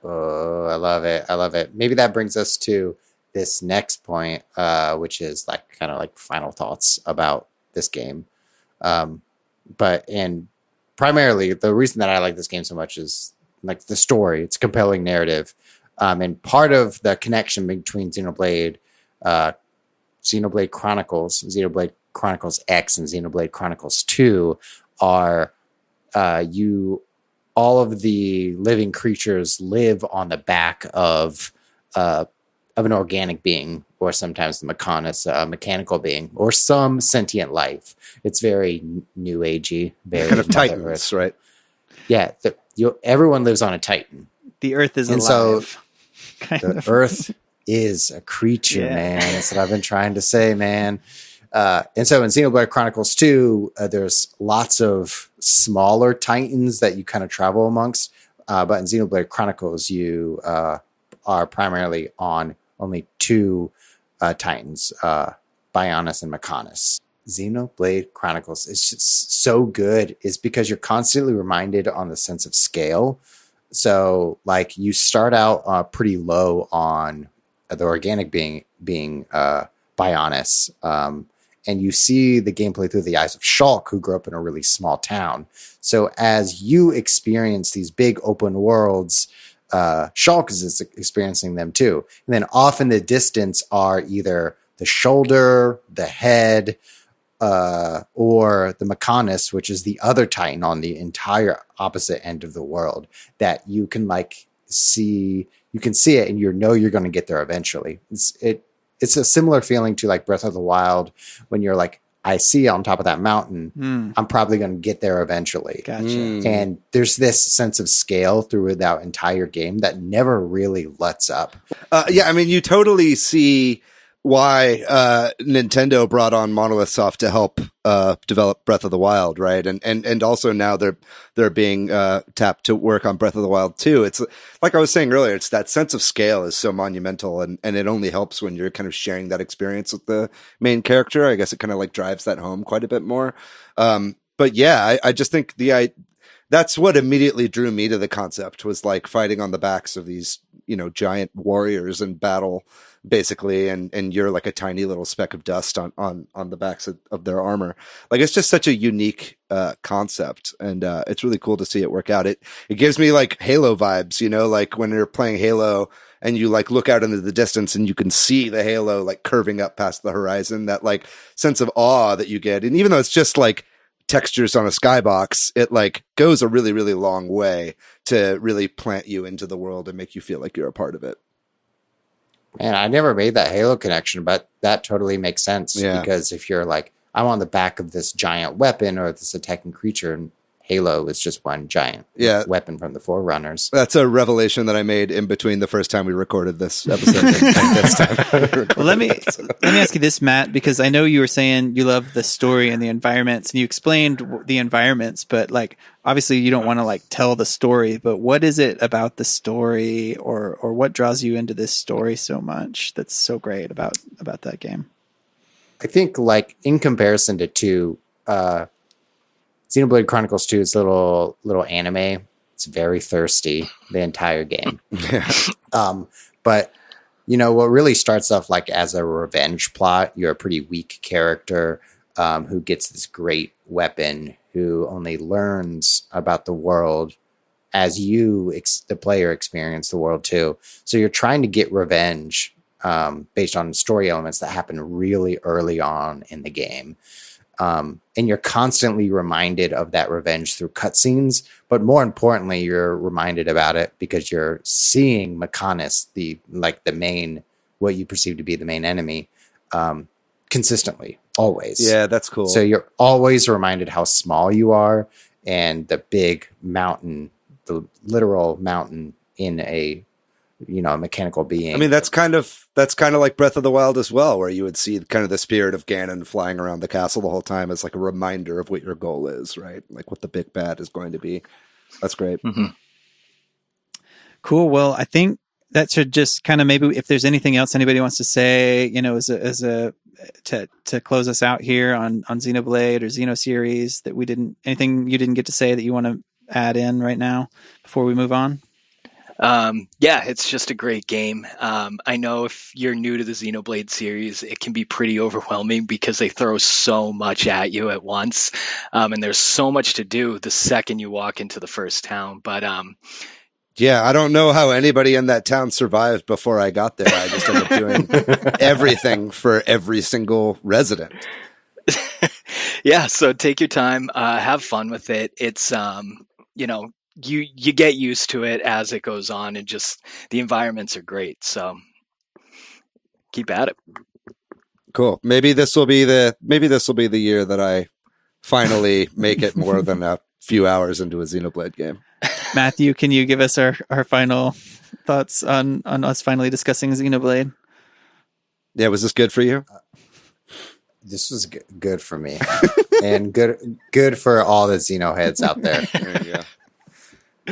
Oh, I love it. Maybe that brings us to this next point, which is like kind of like final thoughts about this game. And primarily, the reason that I like this game so much is like the story. It's a compelling narrative. And part of the connection between Xenoblade Chronicles, Xenoblade Chronicles X and Xenoblade Chronicles 2 are all of the living creatures live on the back of an organic being, or sometimes the Mechanis, a mechanical being, or some sentient life. It's very new agey, very kind of Titans, Earth. Right? Yeah, everyone lives on a Titan. The Earth is alive. So the Earth is a creature, man. That's what I've been trying to say, man. And so in Xenoblade Chronicles 2, there's lots of smaller Titans that you kind of travel amongst. But in Xenoblade Chronicles, you are primarily on only two Titans, Bionis and Mechanis. Xenoblade Chronicles is just so good is because you're constantly reminded on the sense of scale. So like you start out pretty low on the organic being Bionis, and you see the gameplay through the eyes of Shulk, who grew up in a really small town. So as you experience these big open worlds, Shulk is experiencing them too. And then off in the distance are either the shoulder, the head, or the Mechanis, which is the other Titan on the entire opposite end of the world that you can like see. You can see it and you know you're going to get there eventually. It's a similar feeling to like Breath of the Wild when you're like, I see on top of that mountain, I'm probably going to get there eventually. Gotcha. And there's this sense of scale through that entire game that never really lets up. Yeah, I mean, you totally see why Nintendo brought on Monolith Soft to help develop Breath of the Wild, right? And also now they're being tapped to work on Breath of the Wild too. It's like I was saying earlier, it's that sense of scale is so monumental, and it only helps when you're kind of sharing that experience with the main character. I guess it kind of like drives that home quite a bit more. But yeah, I just think that's what immediately drew me to the concept, was like fighting on the backs of these, giant warriors in battle, basically, and you're like a tiny little speck of dust on the backs of their armor. Like, it's just such a unique concept, and it's really cool to see it work out. It gives me like Halo vibes, like when you're playing Halo and you like look out into the distance and you can see the halo like curving up past the horizon, that like sense of awe that you get. And even though it's just like textures on a skybox, it like goes a really, really long way to really plant you into the world and make you feel like you're a part of it. Man, I never made that Halo connection, but that totally makes sense. Yeah. Because if you're like, I'm on the back of this giant weapon or this attacking creature, and Halo is just one giant weapon from the Forerunners. That's a revelation that I made in between the first time we recorded this episode and this time. Well, let me ask you this, Matt, because I know you were saying you love the story and the environments, and you explained the environments, but like obviously you don't want to like tell the story. But what is it about the story, or what draws you into this story so much that's so great about that game? I think like in comparison to 2, Xenoblade Chronicles 2 is a little anime. It's very thirsty the entire game. But what really starts off like as a revenge plot. You're a pretty weak character who gets this great weapon, who only learns about the world as you, the player, experience the world too. So you're trying to get revenge based on story elements that happen really early on in the game. And you're constantly reminded of that revenge through cutscenes, but more importantly, you're reminded about it because you're seeing Mechanis, the main, what you perceive to be the main enemy, consistently, always. Yeah, that's cool. So you're always reminded how small you are, and the big mountain, the literal mountain in a mechanical being. I mean, that's kind of like Breath of the Wild as well, where you would see kind of the spirit of Ganon flying around the castle the whole time as like a reminder of what your goal is, right? Like what the big bad is going to be. That's great. Mm-hmm. Cool. Well, I think that should just kind of, maybe if there's anything else anybody wants to say, to close us out here on Xenoblade or Xeno series, that anything you didn't get to say that you want to add in right now before we move on? Yeah, it's just a great game. I know if you're new to the Xenoblade series, it can be pretty overwhelming because they throw so much at you at once. And there's so much to do the second you walk into the first town. But yeah, I don't know how anybody in that town survived before I got there. I just ended up doing everything for every single resident. Yeah, so take your time, have fun with it. It's you get used to it as it goes on, and just the environments are great. So keep at it. Cool. Maybe this will be the year that I finally make it more than a few hours into a Xenoblade game. Matthew, can you give us our final thoughts on us finally discussing Xenoblade? Yeah, was this good for you? This was good for me, and good for all the Xeno heads out there. There you go.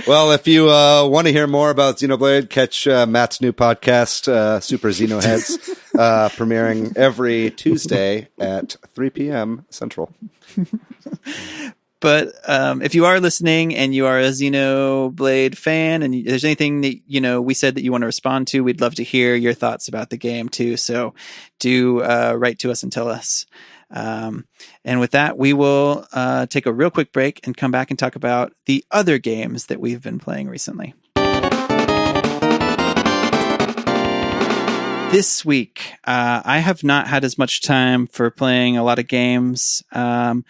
Well, if you want to hear more about Xenoblade, catch Matt's new podcast, Super Xeno Headz, premiering every Tuesday at 3 p.m. Central. But if you are listening and you are a Xenoblade fan, and there's anything that we said that you want to respond to, we'd love to hear your thoughts about the game too. So do write to us and tell us. And with that, we will take a real quick break and come back and talk about the other games that we've been playing recently. This week, I have not had as much time for playing a lot of games. I've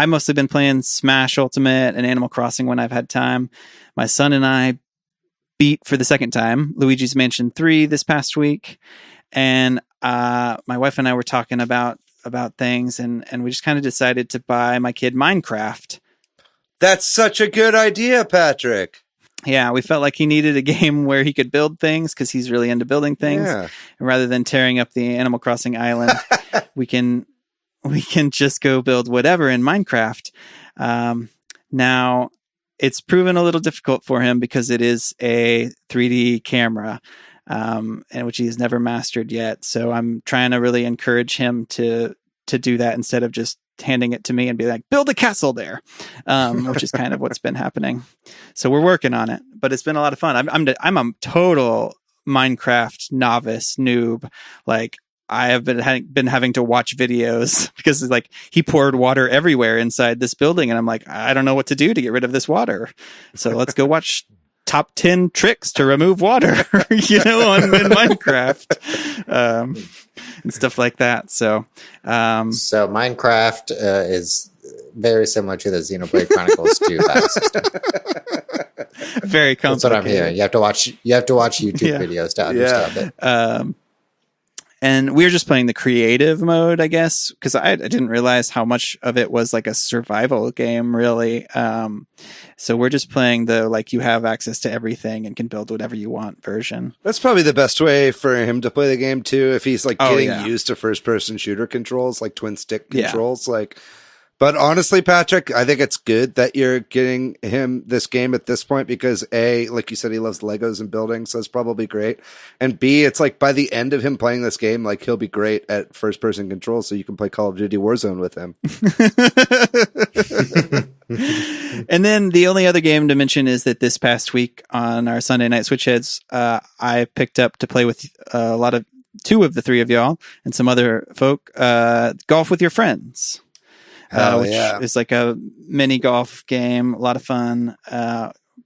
mostly been playing Smash Ultimate and Animal Crossing when I've had time. My son and I beat for the second time Luigi's Mansion 3 this past week. And my wife and I were talking about things, and we just kind of decided to buy my kid Minecraft. That's such a good idea, Patrick. Yeah, we felt like he needed a game where he could build things because he's really into building things. Yeah. And rather than tearing up the Animal Crossing island, we can just go build whatever in Minecraft. Now, it's proven a little difficult for him because it is a 3D camera, and which he's never mastered yet. So I'm trying to really encourage him to do that instead of just handing it to me and be like, build a castle there, which is kind of what's been happening. So we're working on it, but it's been a lot of fun. I'm a total Minecraft novice noob. Like, I have been having to watch videos because like he poured water everywhere inside this building, and I'm like, I don't know what to do to get rid of this water. So let's go watch top 10 tricks to remove water, in Minecraft, and stuff like that. So Minecraft is very similar to the Xenoblade Chronicles 2 battle system. Very complicated. That's what I'm hearing. You have to watch YouTube videos to understand it. And we were just playing the creative mode, I guess, because I didn't realize how much of it was like a survival game, really. So we're just playing the, like, you have access to everything and can build whatever you want version. That's probably the best way for him to play the game, too, if he's like getting used to first-person shooter controls, like twin stick controls. But honestly, Patrick, I think it's good that you're getting him this game at this point because A, like you said, he loves Legos and building, so it's probably great. And B, it's like by the end of him playing this game, like he'll be great at first person controls, so you can play Call of Duty Warzone with him. And then the only other game to mention is that this past week on our Sunday Night Switch Heads, I picked up to play with two of the three of y'all and some other folk, Golf with Your Friends. Which is like a mini golf game, a lot of fun,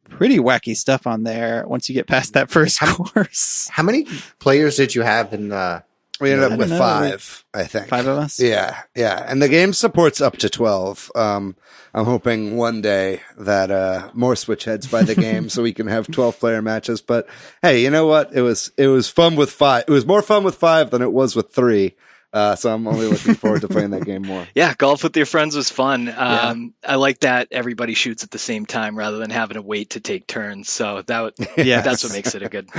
pretty wacky stuff on there once you get past that first course. How many players did you have in the... We ended up with 5, I think. 5 of us? Yeah. And the game supports up to 12. I'm hoping one day that more Switch Heads buy the game so we can have 12-player matches. But hey, you know what? It was fun with 5. It was more fun with 5 than it was with 3. So I'm only looking forward to playing that game more. Yeah, Golf with Your Friends was fun. I like that everybody shoots at the same time rather than having to wait to take turns. So that's what makes it a good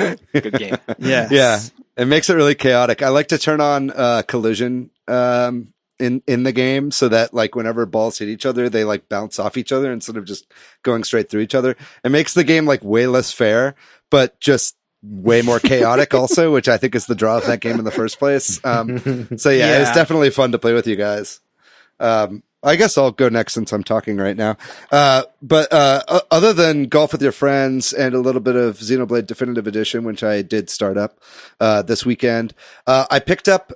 game. Yeah, it makes it really chaotic. I like to turn on collision in the game so that like whenever balls hit each other, they like bounce off each other instead of just going straight through each other. It makes the game like way less fair, but just way more chaotic also, which I think is the draw of that game in the first place. It's definitely fun to play with you guys. I guess I'll go next since I'm talking right now. But other than Golf with Your Friends and a little bit of Xenoblade Definitive Edition, which I did start up this weekend, I picked up,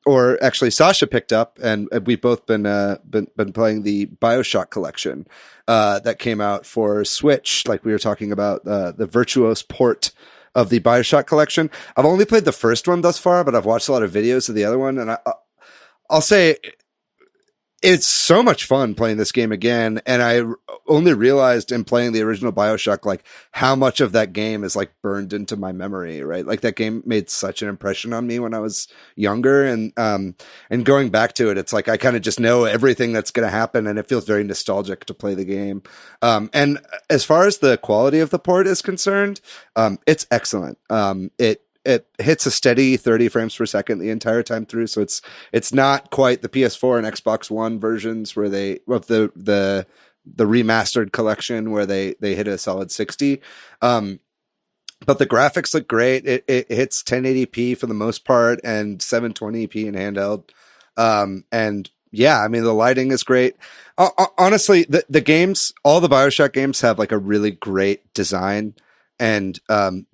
or actually Sasha picked up, and we've both been playing the BioShock collection that came out for Switch, like we were talking about, the Virtuos port of the BioShock collection. I've only played the first one thus far, but I've watched a lot of videos of the other one, and I'll say It's so much fun playing this game again. And I only realized in playing the original BioShock, like how much of that game is like burned into my memory, right? Like that game made such an impression on me when I was younger. And going back to it, it's like, I kind of just know everything that's going to happen, and it feels very nostalgic to play the game. And as far as the quality of the port is concerned, it's excellent. It hits a steady 30 frames per second the entire time through. So it's not quite the PS4 and Xbox One versions where the remastered collection where they hit a solid 60. But the graphics look great. It hits 1080p for the most part and 720p in handheld. And yeah, I mean, the lighting is great. Honestly, the games, all the BioShock games have like a really great design. And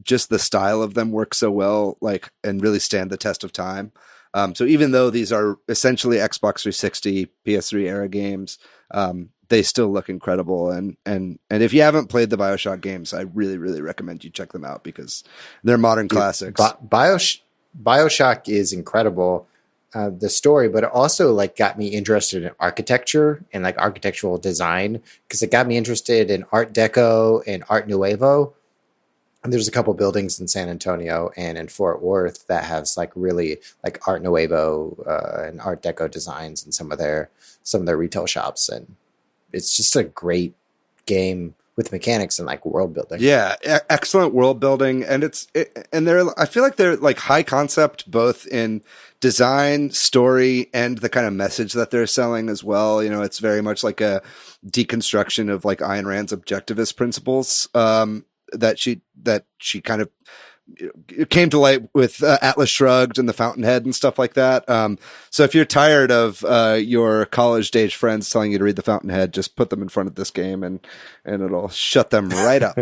just the style of them works so well, like, and really stand the test of time. So even though these are essentially Xbox 360, PS3 era games, they still look incredible. And if you haven't played the BioShock games, I really, really recommend you check them out because they're modern classics. BioShock is incredible, the story, but it also like got me interested in architecture and like architectural design, because it got me interested in Art Deco and Art Nouveau. And there's a couple buildings in San Antonio and in Fort Worth that has like really like Art Nouveau and Art Deco designs in some of their retail shops, and it's just a great game with mechanics and like world building. Yeah, excellent world building, and I feel like they're like high concept both in design, story, and the kind of message that they're selling as well. You know, it's very much like a deconstruction of like Ayn Rand's objectivist principles. That she kind of came to light with Atlas Shrugged and The Fountainhead and stuff like that. So if you're tired of your college age friends telling you to read The Fountainhead, just put them in front of this game and it'll shut them right up.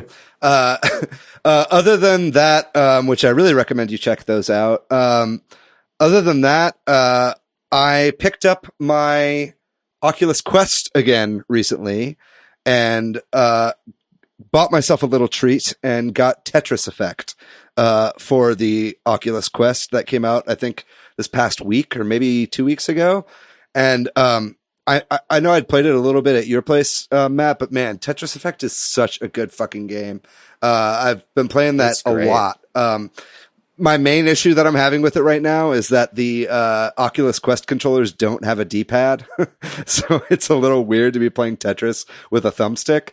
Other than that, which I really recommend you check those out. Other than that, I picked up my Oculus Quest again recently and bought myself a little treat and got Tetris Effect for the Oculus Quest that came out, I think, this past week or maybe 2 weeks ago. And I know I'd played it a little bit at your place, Matt, but man, Tetris Effect is such a good fucking game. I've been playing that a lot. My main issue that I'm having with it right now is that the Oculus Quest controllers don't have a D-pad. So it's a little weird to be playing Tetris with a thumbstick.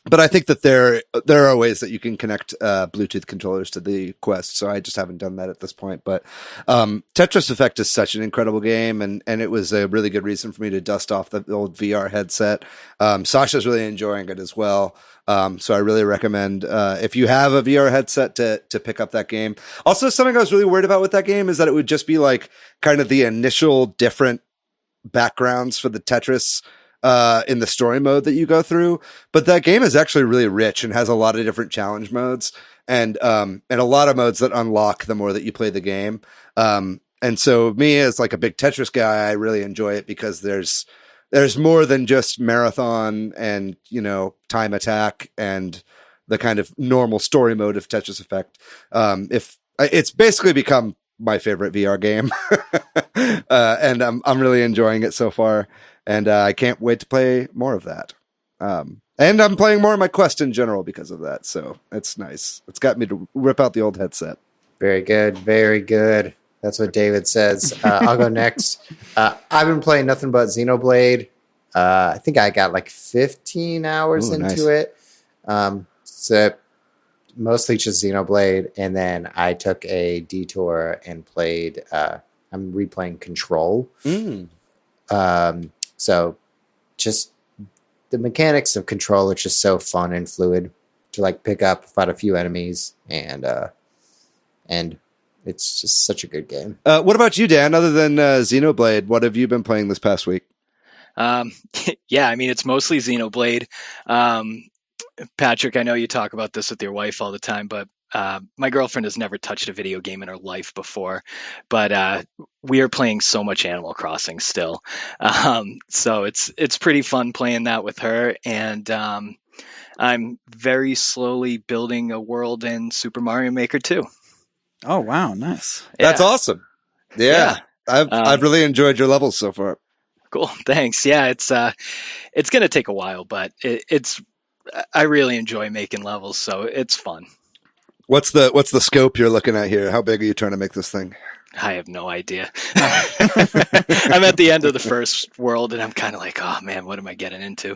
But I think that there are ways that you can connect Bluetooth controllers to the Quest, so I just haven't done that at this point. But Tetris Effect is such an incredible game, and it was a really good reason for me to dust off the old VR headset. Sasha's really enjoying it as well, so I really recommend if you have a VR headset to pick up that game. Also, something I was really worried about with that game is that it would just be like kind of the initial different backgrounds for the Tetris in the story mode that you go through. But that game is actually really rich and has a lot of different challenge modes and a lot of modes that unlock the more that you play the game. And so me as like a big Tetris guy, I really enjoy it because there's more than just marathon and, you know, time attack and the kind of normal story mode of Tetris Effect. If it's basically become my favorite VR game and I'm really enjoying it so far. And I can't wait to play more of that. And I'm playing more of my Quest in general because of that. So it's nice. It's got me to rip out the old headset. Very good. Very good. That's what David says. I'll go next. I've been playing nothing but Xenoblade. I think I got like 15 hours into it. So mostly just Xenoblade. And then I took a detour and played, I'm replaying Control. So just the mechanics of Control are just so fun and fluid to like pick up, fight a few enemies, and it's just such a good game. What about you, Dan? Other than Xenoblade, what have you been playing this past week? Yeah, I mean, it's mostly Xenoblade. Patrick, I know you talk about this with your wife all the time, but my girlfriend has never touched a video game in her life before, but we are playing so much Animal Crossing still. So it's pretty fun playing that with her. And I'm very slowly building a world in Super Mario Maker 2. Oh, wow. Nice. That's awesome. Yeah. I've really enjoyed your levels so far. Cool. Thanks. Yeah, it's going to take a while, but I really enjoy making levels, so it's fun. What's the scope you're looking at here? How big are you trying to make this thing? I have no idea. I'm at the end of the first world, and I'm kind of like, oh man, what am I getting into?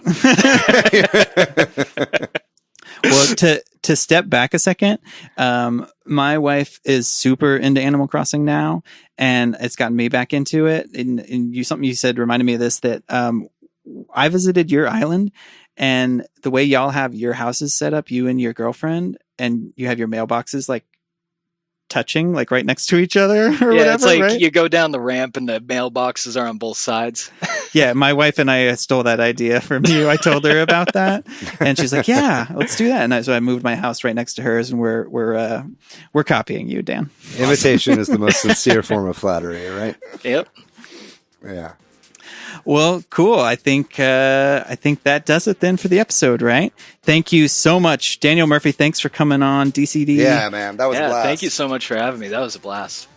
Well, to step back a second, my wife is super into Animal Crossing now, and it's gotten me back into it. And something you said reminded me of this, that I visited your island, and the way y'all have your houses set up, you and your girlfriend, and you have your mailboxes like touching, like right next to each other or whatever. It's like right? You go down the ramp and the mailboxes are on both sides. Yeah, my wife and I stole that idea from you. I told her about that, and she's like, "Yeah, let's do that." And so I moved my house right next to hers, and we're copying you, Dan. Imitation is the most sincere form of flattery, right? Yep. Yeah. Well, cool. I think that does it then for the episode, right? Thank you so much, Daniel Murphy. Thanks for coming on, DCD. Yeah, man, that was a blast. Thank you so much for having me. That was a blast.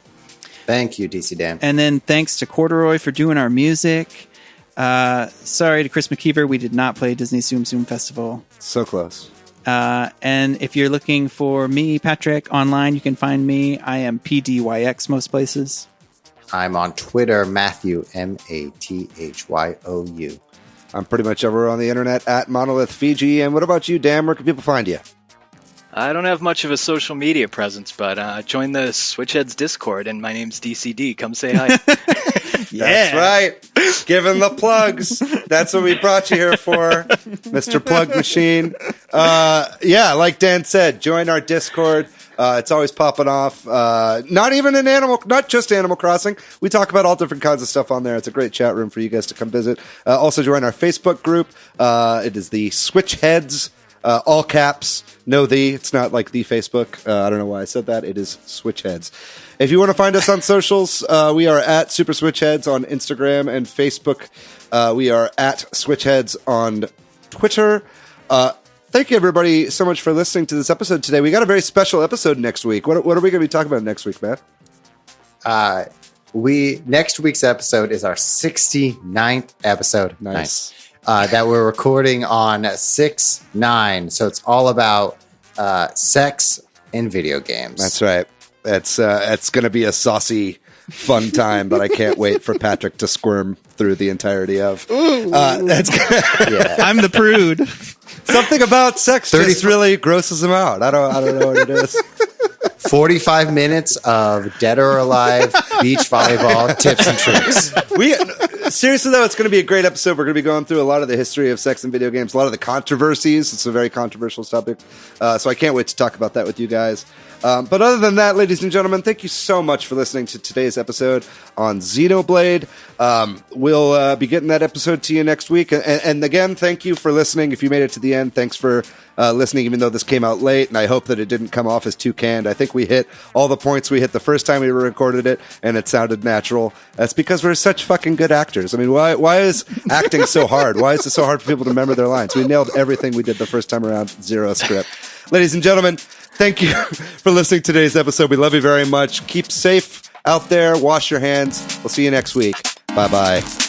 Thank you, DC Dan. And then thanks to Corduroy for doing our music. Sorry to Chris McKeever, we did not play Disney Zoom Zoom Festival. So close. And if you're looking for me, Patrick, online, you can find me. I am PDYX most places. I'm on Twitter, Matthew, MATHYOU. I'm pretty much everywhere on the internet at Monolith Fiji. And what about you, Dan? Where can people find you? I don't have much of a social media presence, but join the Switch Headz Discord, and my name's DCD. Come say hi. That's right. Giving the plugs. That's what we brought you here for, Mr. Plug Machine. Like Dan said, join our Discord. It's always popping off. Not just Animal Crossing. We talk about all different kinds of stuff on there. It's a great chat room for you guys to come visit. Also join our Facebook group. It is the Switch Headz. All caps, no the. It's not like the Facebook. I don't know why I said that. It is Switch Headz. If you want to find us on socials, we are at Super Switch Headz on Instagram and Facebook. We are at Switch Headz on Twitter. Thank you, everybody, so much for listening to this episode today. We got a very special episode next week. What are we going to be talking about next week, Matt? Next week's episode is our 69th episode. Nice. That we're recording on 6/9. So it's all about sex in video games. That's right. It's going to be a saucy, fun time, but I can't wait for Patrick to squirm through the entirety of. I'm the prude. Something about sex just really grosses him out. I don't know what it is. 45 minutes of Dead or Alive beach volleyball tips and tricks. Seriously, though, it's going to be a great episode. We're going to be going through a lot of the history of sex in video games, a lot of the controversies. It's a very controversial topic. So I can't wait to talk about that with you guys. But other than that, ladies and gentlemen, thank you so much for listening to today's episode on Xenoblade. We'll be getting that episode to you next week. And again, thank you for listening. If you made it to the end, thanks for listening, even though this came out late. And I hope that it didn't come off as too canned. I think we hit all the points we hit the first time we recorded it, and it sounded natural. That's because we're such fucking good actors. I mean, why is acting so hard? Why is it so hard for people to remember their lines? We nailed everything we did the first time around. Zero script. Ladies and gentlemen, thank you for listening to today's episode. We love you very much. Keep safe out there. Wash your hands. We'll see you next week. Bye-bye.